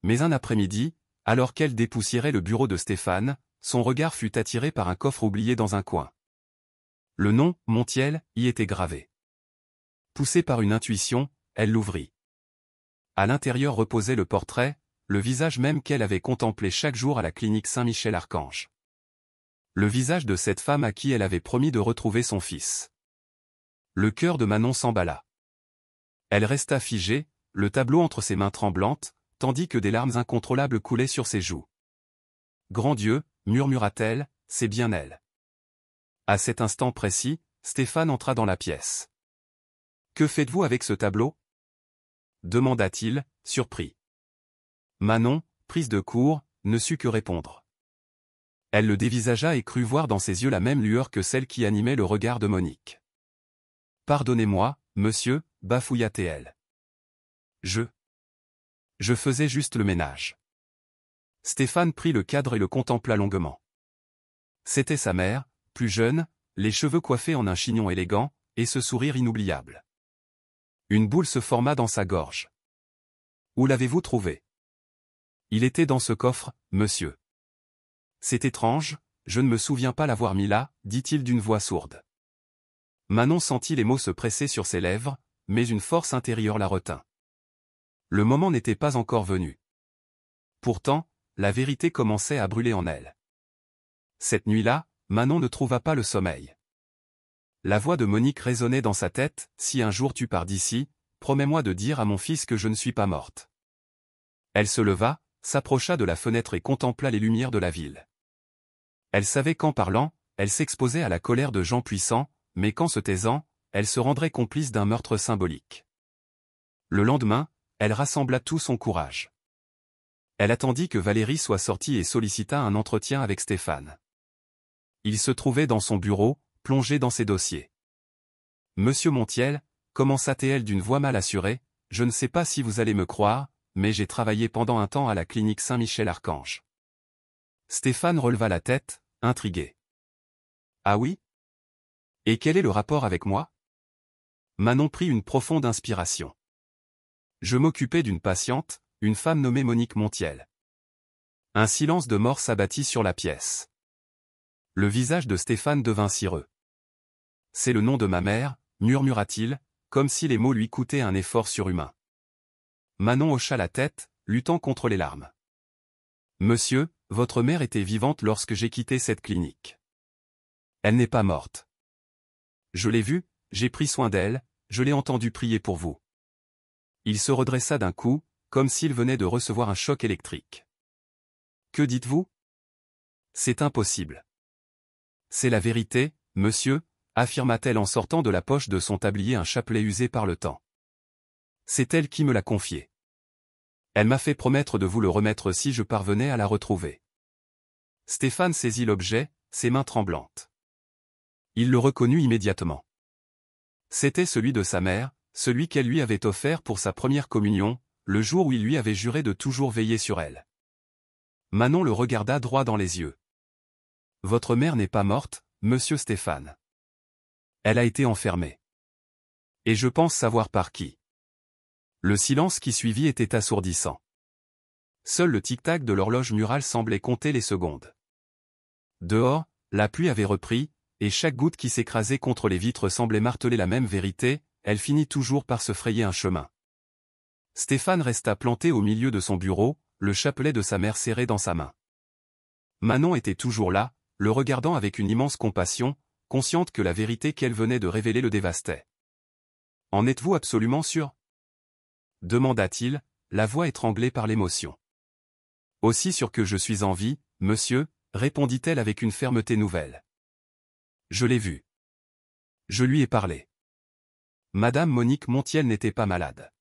Mais un après-midi, alors qu'elle dépoussiérait le bureau de Stéphane, son regard fut attiré par un coffre oublié dans un coin. Le nom, Montiel, y était gravé. Poussée par une intuition, elle l'ouvrit. À l'intérieur reposait le portrait, le visage même qu'elle avait contemplé chaque jour à la clinique Saint-Michel-Archange. Le visage de cette femme à qui elle avait promis de retrouver son fils. Le cœur de Manon s'emballa. Elle resta figée, le tableau entre ses mains tremblantes, tandis que des larmes incontrôlables coulaient sur ses joues. « Grand Dieu » murmura-t-elle, « c'est bien elle. » À cet instant précis, Stéphane entra dans la pièce. « Que faites-vous avec ce tableau » demanda-t-il, surpris. Manon, prise de court, ne sut que répondre. Elle le dévisagea et crut voir dans ses yeux la même lueur que celle qui animait le regard de Monique. « Pardonnez-moi, monsieur » bafouilla-t-elle. Je faisais juste le ménage. Stéphane prit le cadre et le contempla longuement. C'était sa mère, plus jeune, les cheveux coiffés en un chignon élégant, et ce sourire inoubliable. Une boule se forma dans sa gorge. « Où l'avez-vous trouvé ?»« Il était dans ce coffre, monsieur. »« C'est étrange, je ne me souviens pas l'avoir mis là, » dit-il d'une voix sourde. Manon sentit les mots se presser sur ses lèvres, mais une force intérieure la retint. Le moment n'était pas encore venu. Pourtant, la vérité commençait à brûler en elle. Cette nuit-là, Manon ne trouva pas le sommeil. La voix de Monique résonnait dans sa tête, « Si un jour tu pars d'ici, promets-moi de dire à mon fils que je ne suis pas morte. » Elle se leva, s'approcha de la fenêtre et contempla les lumières de la ville. Elle savait qu'en parlant, elle s'exposait à la colère de gens puissants, mais qu'en se taisant, elle se rendrait complice d'un meurtre symbolique. Le lendemain, elle rassembla tout son courage. Elle attendit que Valérie soit sortie et sollicita un entretien avec Stéphane. Il se trouvait dans son bureau, plongé dans ses dossiers. « Monsieur Montiel » commença-t-elle d'une voix mal assurée, « je ne sais pas si vous allez me croire, mais j'ai travaillé pendant un temps à la clinique Saint-Michel-Archange. » Stéphane releva la tête, intrigué. « Ah oui ? Et quel est le rapport avec moi ?» Manon prit une profonde inspiration. Je m'occupais d'une patiente, une femme nommée Monique Montiel. Un silence de mort s'abattit sur la pièce. Le visage de Stéphane devint cireux. C'est le nom de ma mère, murmura-t-il, comme si les mots lui coûtaient un effort surhumain. Manon hocha la tête, luttant contre les larmes. Monsieur, votre mère était vivante lorsque j'ai quitté cette clinique. Elle n'est pas morte. Je l'ai vue, j'ai pris soin d'elle, je l'ai entendu prier pour vous. Il se redressa d'un coup, comme s'il venait de recevoir un choc électrique. Que dites-vous? C'est impossible. C'est la vérité, monsieur, affirma-t-elle en sortant de la poche de son tablier un chapelet usé par le temps. C'est elle qui me l'a confié. Elle m'a fait promettre de vous le remettre si je parvenais à la retrouver. Stéphane saisit l'objet, ses mains tremblantes. Il le reconnut immédiatement. C'était celui de sa mère, celui qu'elle lui avait offert pour sa première communion, le jour où il lui avait juré de toujours veiller sur elle. Manon le regarda droit dans les yeux. Votre mère n'est pas morte, monsieur Stéphane. Elle a été enfermée. Et je pense savoir par qui. Le silence qui suivit était assourdissant. Seul le tic-tac de l'horloge murale semblait compter les secondes. Dehors, la pluie avait repris, et chaque goutte qui s'écrasait contre les vitres semblait marteler la même vérité, elle finit toujours par se frayer un chemin. Stéphane resta planté au milieu de son bureau, le chapelet de sa mère serré dans sa main. Manon était toujours là, le regardant avec une immense compassion, consciente que la vérité qu'elle venait de révéler le dévastait. « En êtes-vous absolument sûr ?» demanda-t-il, la voix étranglée par l'émotion. « Aussi sûr que je suis en vie, monsieur, » répondit-elle avec une fermeté nouvelle. « Je l'ai vu. Je lui ai parlé. » Madame Monique Montiel n'était pas malade.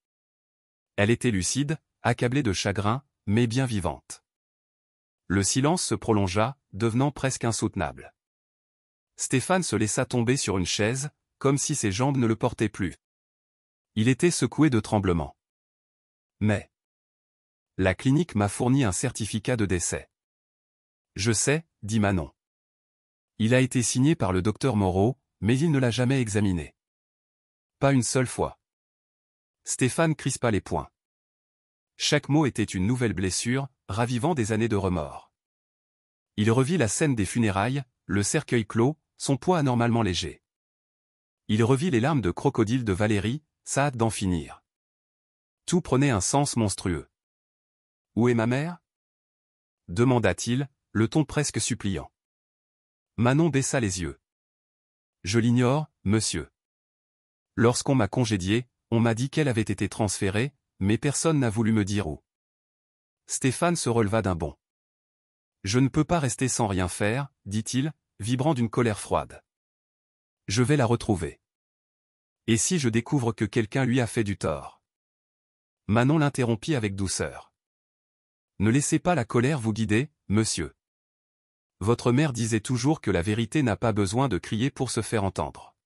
Elle était lucide, accablée de chagrin, mais bien vivante. Le silence se prolongea, devenant presque insoutenable. Stéphane se laissa tomber sur une chaise, comme si ses jambes ne le portaient plus. Il était secoué de tremblements. Mais la clinique m'a fourni un certificat de décès. Je sais, dit Manon. Il a été signé par le docteur Moreau, mais il ne l'a jamais examiné. Pas une seule fois. Stéphane crispa les poings. Chaque mot était une nouvelle blessure, ravivant des années de remords. Il revit la scène des funérailles, le cercueil clos, son poids anormalement léger. Il revit les larmes de crocodile de Valérie, sa hâte d'en finir. Tout prenait un sens monstrueux. « Où est ma mère ?» demanda-t-il, le ton presque suppliant. Manon baissa les yeux. « Je l'ignore, monsieur. Lorsqu'on m'a congédié, on m'a dit qu'elle avait été transférée, mais personne n'a voulu me dire où. » Stéphane se releva d'un bond. « Je ne peux pas rester sans rien faire, » dit-il, vibrant d'une colère froide. « Je vais la retrouver. Et si je découvre que quelqu'un lui a fait du tort ?» Manon l'interrompit avec douceur. « Ne laissez pas la colère vous guider, monsieur. Votre mère disait toujours que la vérité n'a pas besoin de crier pour se faire entendre.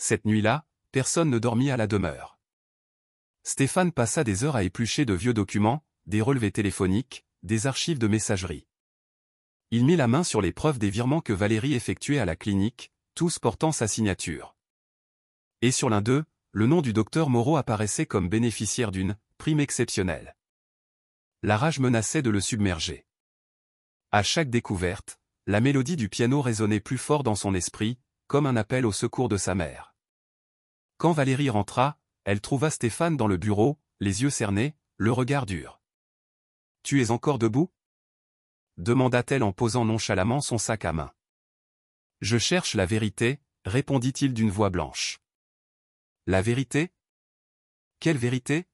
Cette nuit-là, personne ne dormit à la demeure. » Stéphane passa des heures à éplucher de vieux documents, des relevés téléphoniques, des archives de messagerie. Il mit la main sur les preuves des virements que Valérie effectuait à la clinique, tous portant sa signature. Et sur l'un d'eux, le nom du docteur Moreau apparaissait comme bénéficiaire d'une prime exceptionnelle. La rage menaçait de le submerger. À chaque découverte, la mélodie du piano résonnait plus fort dans son esprit, comme un appel au secours de sa mère. Quand Valérie rentra, elle trouva Stéphane dans le bureau, les yeux cernés, le regard dur. « Tu es encore debout ?» demanda-t-elle en posant nonchalamment son sac à main. « Je cherche la vérité, » répondit-il d'une voix blanche. « La vérité ? Quelle vérité ?»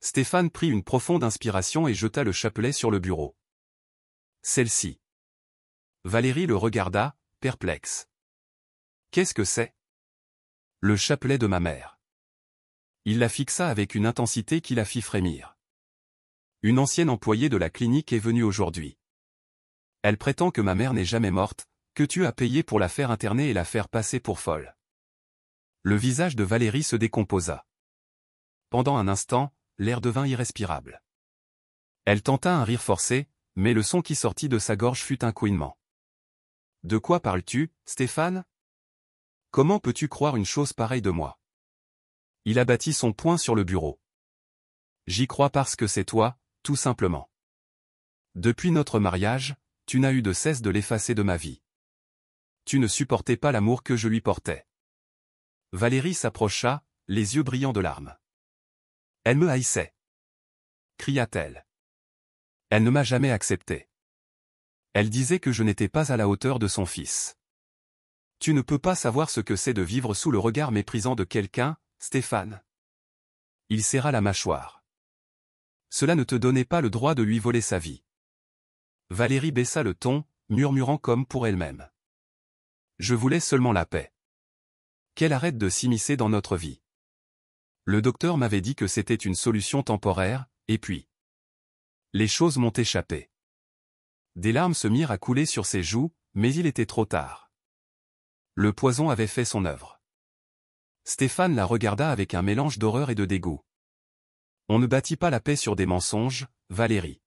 Stéphane prit une profonde inspiration et jeta le chapelet sur le bureau. « Celle-ci. » Valérie le regarda, perplexe. « Qu'est-ce que c'est ?» « Le chapelet de ma mère. » Il la fixa avec une intensité qui la fit frémir. « Une ancienne employée de la clinique est venue aujourd'hui. Elle prétend que ma mère n'est jamais morte, que tu as payé pour la faire interner et la faire passer pour folle. » Le visage de Valérie se décomposa. Pendant un instant, l'air devint irrespirable. Elle tenta un rire forcé, mais le son qui sortit de sa gorge fut un couinement. « De quoi parles-tu, Stéphane ? Comment peux-tu croire une chose pareille de moi ?» Il abattit son poing sur le bureau. J'y crois parce que c'est toi, tout simplement. Depuis notre mariage, tu n'as eu de cesse de l'effacer de ma vie. Tu ne supportais pas l'amour que je lui portais. Valérie s'approcha, les yeux brillants de larmes. Elle me haïssait. Cria-t-elle. Elle ne m'a jamais accepté. Elle disait que je n'étais pas à la hauteur de son fils. Tu ne peux pas savoir ce que c'est de vivre sous le regard méprisant de quelqu'un, Stéphane. Il serra la mâchoire. Cela ne te donnait pas le droit de lui voler sa vie. Valérie baissa le ton, murmurant comme pour elle-même. Je voulais seulement la paix. Qu'elle arrête de s'immiscer dans notre vie. Le docteur m'avait dit que c'était une solution temporaire, et puis... Les choses m'ont échappé. Des larmes se mirent à couler sur ses joues, mais il était trop tard. Le poison avait fait son œuvre. Stéphane la regarda avec un mélange d'horreur et de dégoût. On ne bâtit pas la paix sur des mensonges, Valérie.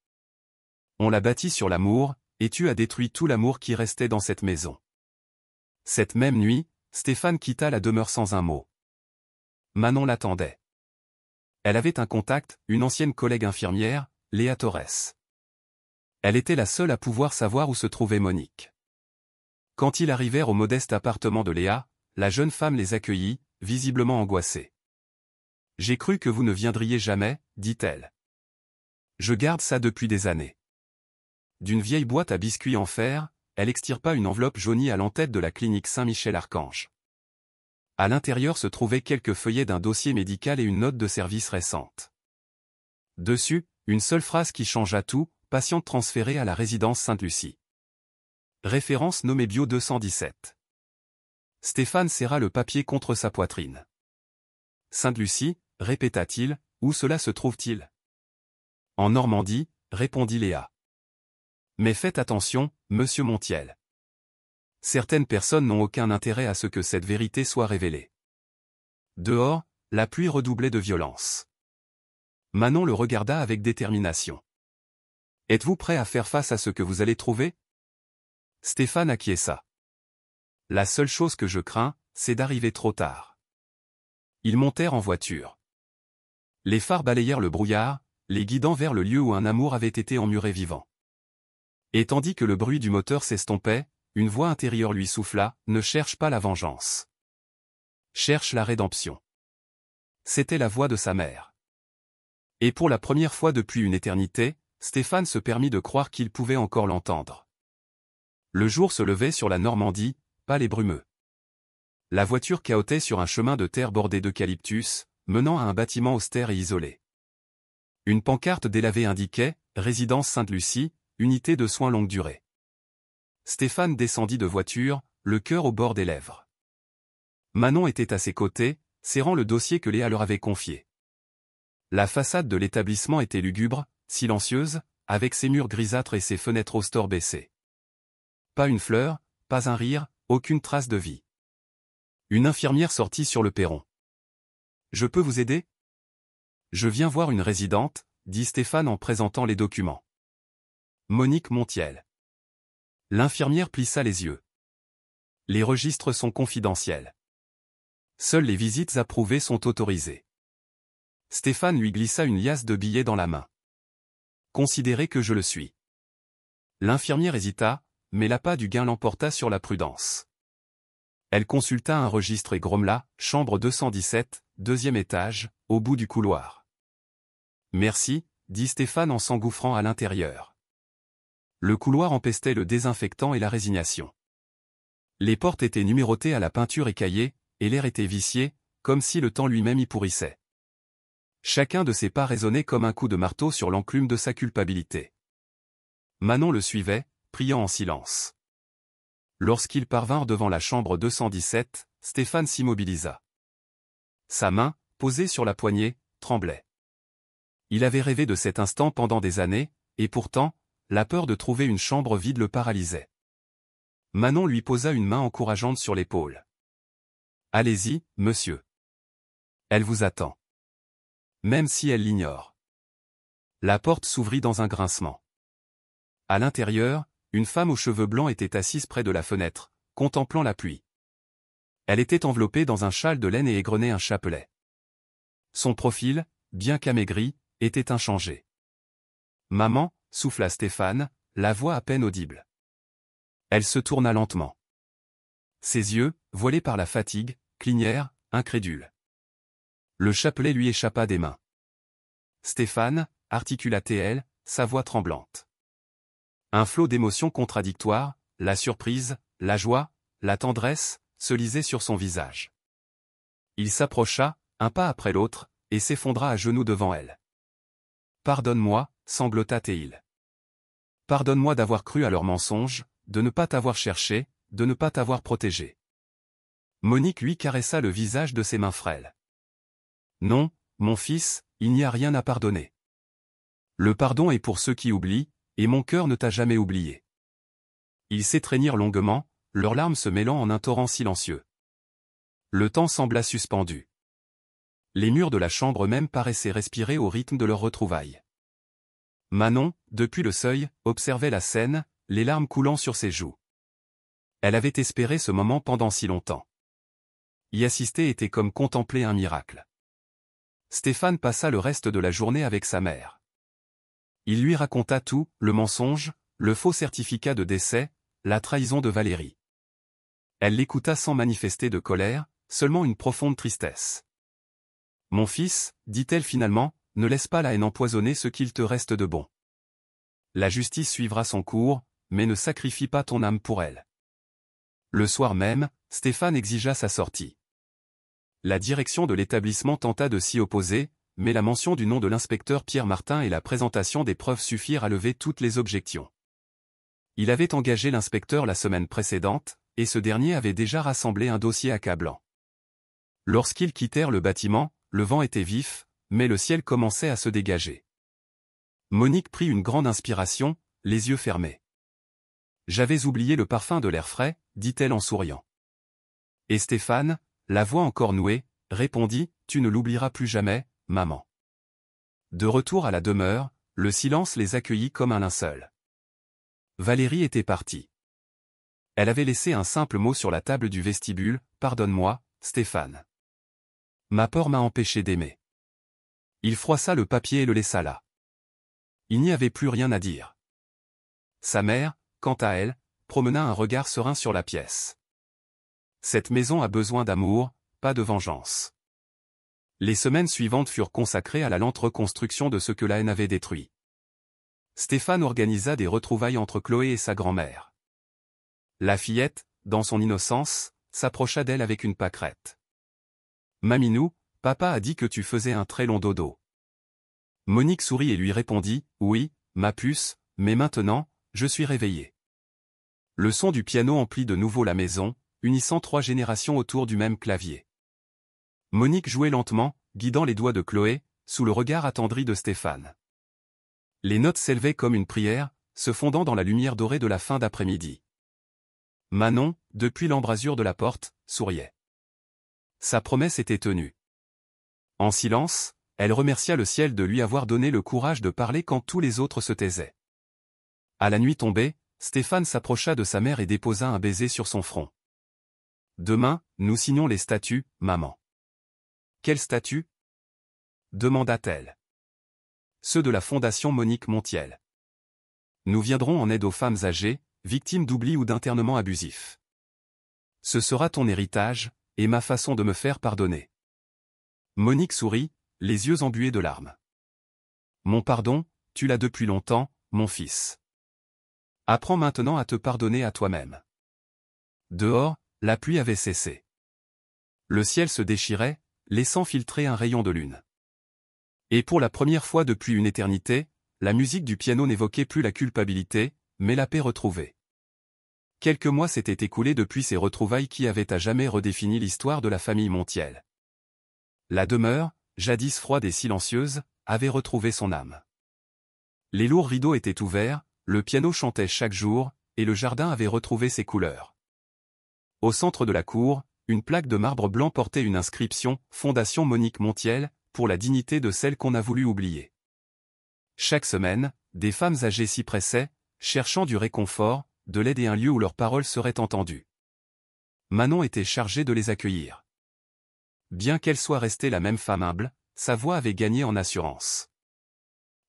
On la bâtit sur l'amour, et tu as détruit tout l'amour qui restait dans cette maison. Cette même nuit, Stéphane quitta la demeure sans un mot. Manon l'attendait. Elle avait un contact, une ancienne collègue infirmière, Léa Torres. Elle était la seule à pouvoir savoir où se trouvait Monique. Quand ils arrivèrent au modeste appartement de Léa, la jeune femme les accueillit, visiblement angoissée. « J'ai cru que vous ne viendriez jamais, dit-elle. Je garde ça depuis des années. » D'une vieille boîte à biscuits en fer, elle extirpa une enveloppe jaunie à l'entête de la clinique Saint-Michel-Archange. À l'intérieur se trouvaient quelques feuillets d'un dossier médical et une note de service récente. Dessus, une seule phrase qui changea tout, patiente transférée à la résidence Sainte-Lucie. Référence nommée Bio 217. Stéphane serra le papier contre sa poitrine. Sainte-Lucie, répéta-t-il, où cela se trouve-t-il? En Normandie, répondit Léa. Mais faites attention, monsieur Montiel. Certaines personnes n'ont aucun intérêt à ce que cette vérité soit révélée. Dehors, la pluie redoublait de violence. Manon le regarda avec détermination. Êtes-vous prêt à faire face à ce que vous allez trouver? Stéphane acquiesça. La seule chose que je crains, c'est d'arriver trop tard. Ils montèrent en voiture. Les phares balayèrent le brouillard, les guidant vers le lieu où un amour avait été emmuré vivant. Et tandis que le bruit du moteur s'estompait, une voix intérieure lui souffla, « Ne cherche pas la vengeance. Cherche la rédemption. » C'était la voix de sa mère. Et pour la première fois depuis une éternité, Stéphane se permit de croire qu'il pouvait encore l'entendre. Le jour se levait sur la Normandie, pâle et brumeux. La voiture cahotait sur un chemin de terre bordé d'eucalyptus, menant à un bâtiment austère et isolé. Une pancarte délavée indiquait « Résidence Sainte-Lucie, unité de soins longue durée ». Stéphane descendit de voiture, le cœur au bord des lèvres. Manon était à ses côtés, serrant le dossier que Léa leur avait confié. La façade de l'établissement était lugubre, silencieuse, avec ses murs grisâtres et ses fenêtres au store baissées. Pas une fleur, pas un rire, aucune trace de vie. Une infirmière sortit sur le perron. « Je peux vous aider ? » « Je viens voir une résidente, » dit Stéphane en présentant les documents. « Monique Montiel. » L'infirmière plissa les yeux. « Les registres sont confidentiels. Seules les visites approuvées sont autorisées. » Stéphane lui glissa une liasse de billets dans la main. « Considérez que je le suis. » L'infirmière hésita, mais l'appât du gain l'emporta sur la prudence. Elle consulta un registre et grommela, « Chambre 217, deuxième étage, au bout du couloir. » « Merci, » dit Stéphane en s'engouffrant à l'intérieur. Le couloir empestait le désinfectant et la résignation. Les portes étaient numérotées à la peinture écaillée, et l'air était vicié, comme si le temps lui-même y pourrissait. Chacun de ses pas résonnait comme un coup de marteau sur l'enclume de sa culpabilité. Manon le suivait, priant en silence. Lorsqu'ils parvinrent devant la chambre 217, Stéphane s'immobilisa. Sa main, posée sur la poignée, tremblait. Il avait rêvé de cet instant pendant des années, et pourtant, la peur de trouver une chambre vide le paralysait. Manon lui posa une main encourageante sur l'épaule. « Allez-y, monsieur. Elle vous attend. » Même si elle l'ignore. La porte s'ouvrit dans un grincement. À l'intérieur, une femme aux cheveux blancs était assise près de la fenêtre, contemplant la pluie. Elle était enveloppée dans un châle de laine et égrenait un chapelet. Son profil, bien qu'amaigri, était inchangée. Maman, souffla Stéphane, la voix à peine audible. Elle se tourna lentement. Ses yeux, voilés par la fatigue, clignèrent, incrédules. Le chapelet lui échappa des mains. Stéphane, articula-t-elle, sa voix tremblante. Un flot d'émotions contradictoires, la surprise, la joie, la tendresse, se lisaient sur son visage. Il s'approcha, un pas après l'autre, et s'effondra à genoux devant elle. « Pardonne-moi, sanglota-t-il. Pardonne-moi d'avoir cru à leurs mensonges, de ne pas t'avoir cherché, de ne pas t'avoir protégé. » Monique lui caressa le visage de ses mains frêles. « Non, mon fils, il n'y a rien à pardonner. Le pardon est pour ceux qui oublient, et mon cœur ne t'a jamais oublié. » Ils s'étreignirent longuement, leurs larmes se mêlant en un torrent silencieux. Le temps sembla suspendu. Les murs de la chambre même paraissaient respirer au rythme de leur retrouvailles. Manon, depuis le seuil, observait la scène, les larmes coulant sur ses joues. Elle avait espéré ce moment pendant si longtemps. Y assister était comme contempler un miracle. Stéphane passa le reste de la journée avec sa mère. Il lui raconta tout, le mensonge, le faux certificat de décès, la trahison de Valérie. Elle l'écouta sans manifester de colère, seulement une profonde tristesse. « Mon fils, dit-elle finalement, ne laisse pas la haine empoisonner ce qu'il te reste de bon. La justice suivra son cours, mais ne sacrifie pas ton âme pour elle. » Le soir même, Stéphane exigea sa sortie. La direction de l'établissement tenta de s'y opposer, mais la mention du nom de l'inspecteur Pierre Martin et la présentation des preuves suffirent à lever toutes les objections. Il avait engagé l'inspecteur la semaine précédente, et ce dernier avait déjà rassemblé un dossier accablant. Lorsqu'ils quittèrent le bâtiment, le vent était vif, mais le ciel commençait à se dégager. Monique prit une grande inspiration, les yeux fermés. « J'avais oublié le parfum de l'air frais, dit-elle en souriant. Et Stéphane, la voix encore nouée, répondit, « Tu ne l'oublieras plus jamais, maman. » De retour à la demeure, le silence les accueillit comme un linceul. Valérie était partie. Elle avait laissé un simple mot sur la table du vestibule, « Pardonne-moi, Stéphane. Ma peur m'a empêché d'aimer. » Il froissa le papier et le laissa là. Il n'y avait plus rien à dire. Sa mère, quant à elle, promena un regard serein sur la pièce. Cette maison a besoin d'amour, pas de vengeance. Les semaines suivantes furent consacrées à la lente reconstruction de ce que la haine avait détruit. Stéphane organisa des retrouvailles entre Chloé et sa grand-mère. La fillette, dans son innocence, s'approcha d'elle avec une pâquerette. « Maminou, papa a dit que tu faisais un très long dodo. » Monique sourit et lui répondit, « Oui, ma puce, mais maintenant, je suis réveillée. » Le son du piano emplit de nouveau la maison, unissant 3 générations autour du même clavier. Monique jouait lentement, guidant les doigts de Chloé, sous le regard attendri de Stéphane. Les notes s'élevaient comme une prière, se fondant dans la lumière dorée de la fin d'après-midi. Manon, depuis l'embrasure de la porte, souriait. Sa promesse était tenue. En silence, elle remercia le ciel de lui avoir donné le courage de parler quand tous les autres se taisaient. À la nuit tombée, Stéphane s'approcha de sa mère et déposa un baiser sur son front. « Demain, nous signons les statuts, maman. »« Quels statuts ?» demanda-t-elle. « Ceux de la Fondation Monique Montiel. Nous viendrons en aide aux femmes âgées, victimes d'oubli ou d'internement abusif. Ce sera ton héritage, et ma façon de me faire pardonner. » Monique sourit, les yeux embués de larmes. « Mon pardon, tu l'as depuis longtemps, mon fils. Apprends maintenant à te pardonner à toi-même. » Dehors, la pluie avait cessé. Le ciel se déchirait, laissant filtrer un rayon de lune. Et pour la première fois depuis une éternité, la musique du piano n'évoquait plus la culpabilité, mais la paix retrouvée. Quelques mois s'étaient écoulés depuis ces retrouvailles qui avaient à jamais redéfini l'histoire de la famille Montiel. La demeure, jadis froide et silencieuse, avait retrouvé son âme. Les lourds rideaux étaient ouverts, le piano chantait chaque jour, et le jardin avait retrouvé ses couleurs. Au centre de la cour, une plaque de marbre blanc portait une inscription « Fondation Monique Montiel » pour la dignité de celle qu'on a voulu oublier. Chaque semaine, des femmes âgées s'y pressaient, cherchant du réconfort, de l'aide et un lieu où leurs paroles seraient entendues. Manon était chargée de les accueillir. Bien qu'elle soit restée la même femme humble, sa voix avait gagné en assurance.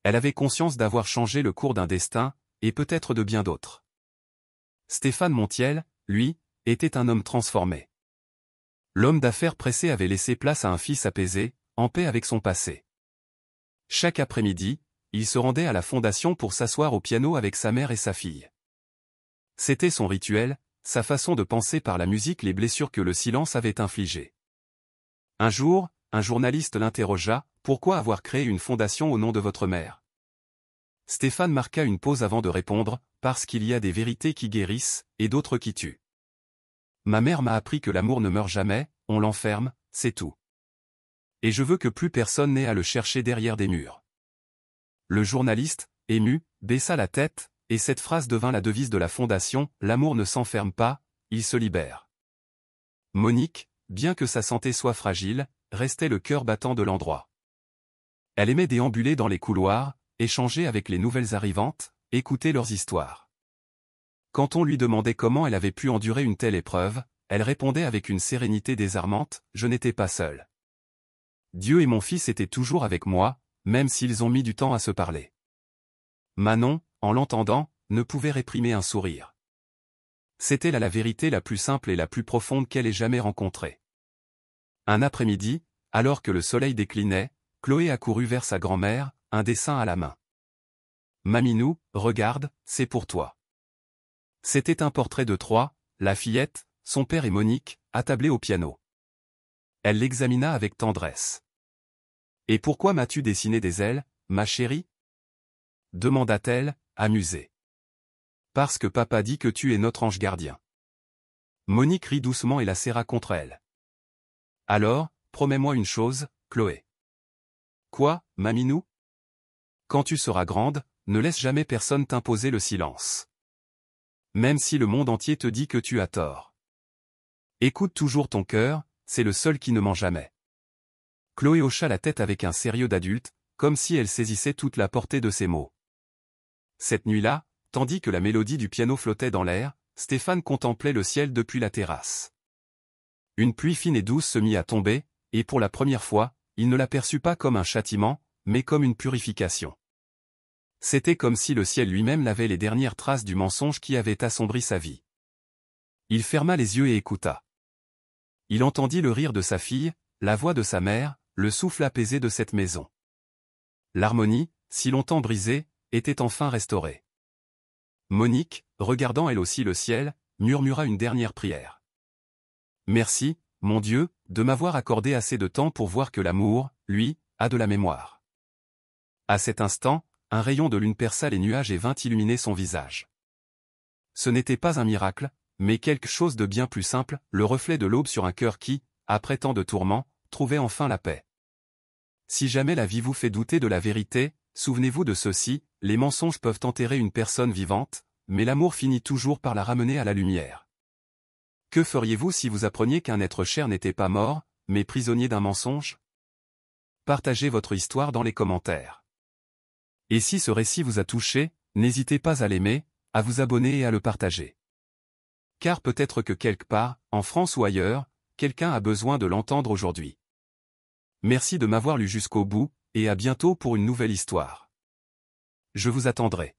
Elle avait conscience d'avoir changé le cours d'un destin, et peut-être de bien d'autres. Stéphane Montiel, lui, était un homme transformé. L'homme d'affaires pressé avait laissé place à un fils apaisé, en paix avec son passé. Chaque après-midi, il se rendait à la fondation pour s'asseoir au piano avec sa mère et sa fille. C'était son rituel, sa façon de penser par la musique les blessures que le silence avait infligées. Un jour, un journaliste l'interrogea, « Pourquoi avoir créé une fondation au nom de votre mère ?» Stéphane marqua une pause avant de répondre, « Parce qu'il y a des vérités qui guérissent, et d'autres qui tuent. Ma mère m'a appris que l'amour ne meurt jamais, on l'enferme, c'est tout. Et je veux que plus personne n'ait à le chercher derrière des murs. » Le journaliste, ému, baissa la tête, et cette phrase devint la devise de la fondation, « L'amour ne s'enferme pas, il se libère. » Monique, bien que sa santé soit fragile, restait le cœur battant de l'endroit. Elle aimait déambuler dans les couloirs, échanger avec les nouvelles arrivantes, écouter leurs histoires. Quand on lui demandait comment elle avait pu endurer une telle épreuve, elle répondait avec une sérénité désarmante, « Je n'étais pas seule. Dieu et mon fils étaient toujours avec moi, même s'ils ont mis du temps à se parler. » Manon, en l'entendant, ne pouvait réprimer un sourire. C'était là la vérité la plus simple et la plus profonde qu'elle ait jamais rencontrée. Un après-midi, alors que le soleil déclinait, Chloé accourut vers sa grand-mère, un dessin à la main. « Maminou, regarde, c'est pour toi. » C'était un portrait de trois, la fillette, son père et Monique, attablés au piano. Elle l'examina avec tendresse. « Et pourquoi m'as-tu dessiné des ailes, ma chérie ?» demanda-t-elle, amusée. « Parce que papa dit que tu es notre ange gardien. » Monique rit doucement et la serra contre elle. « Alors, promets-moi une chose, Chloé. »« Quoi, Maminou ? » ?»« Quand tu seras grande, ne laisse jamais personne t'imposer le silence. Même si le monde entier te dit que tu as tort. Écoute toujours ton cœur, c'est le seul qui ne ment jamais. » Chloé hocha la tête avec un sérieux d'adulte, comme si elle saisissait toute la portée de ses mots. Cette nuit-là, tandis que la mélodie du piano flottait dans l'air, Stéphane contemplait le ciel depuis la terrasse. Une pluie fine et douce se mit à tomber, et pour la première fois, il ne l'aperçut pas comme un châtiment, mais comme une purification. C'était comme si le ciel lui-même lavait les dernières traces du mensonge qui avait assombri sa vie. Il ferma les yeux et écouta. Il entendit le rire de sa fille, la voix de sa mère, le souffle apaisé de cette maison. L'harmonie, si longtemps brisée, était enfin restaurée. Monique, regardant elle aussi le ciel, murmura une dernière prière. « Merci, mon Dieu, de m'avoir accordé assez de temps pour voir que l'amour, lui, a de la mémoire. » À cet instant, un rayon de lune perça les nuages et vint illuminer son visage. Ce n'était pas un miracle, mais quelque chose de bien plus simple, le reflet de l'aube sur un cœur qui, après tant de tourments, trouvait enfin la paix. Si jamais la vie vous fait douter de la vérité, souvenez-vous de ceci, les mensonges peuvent enterrer une personne vivante, mais l'amour finit toujours par la ramener à la lumière. Que feriez-vous si vous appreniez qu'un être cher n'était pas mort, mais prisonnier d'un mensonge? Partagez votre histoire dans les commentaires. Et si ce récit vous a touché, n'hésitez pas à l'aimer, à vous abonner et à le partager. Car peut-être que quelque part, en France ou ailleurs, quelqu'un a besoin de l'entendre aujourd'hui. Merci de m'avoir lu jusqu'au bout, et à bientôt pour une nouvelle histoire. Je vous attendrai.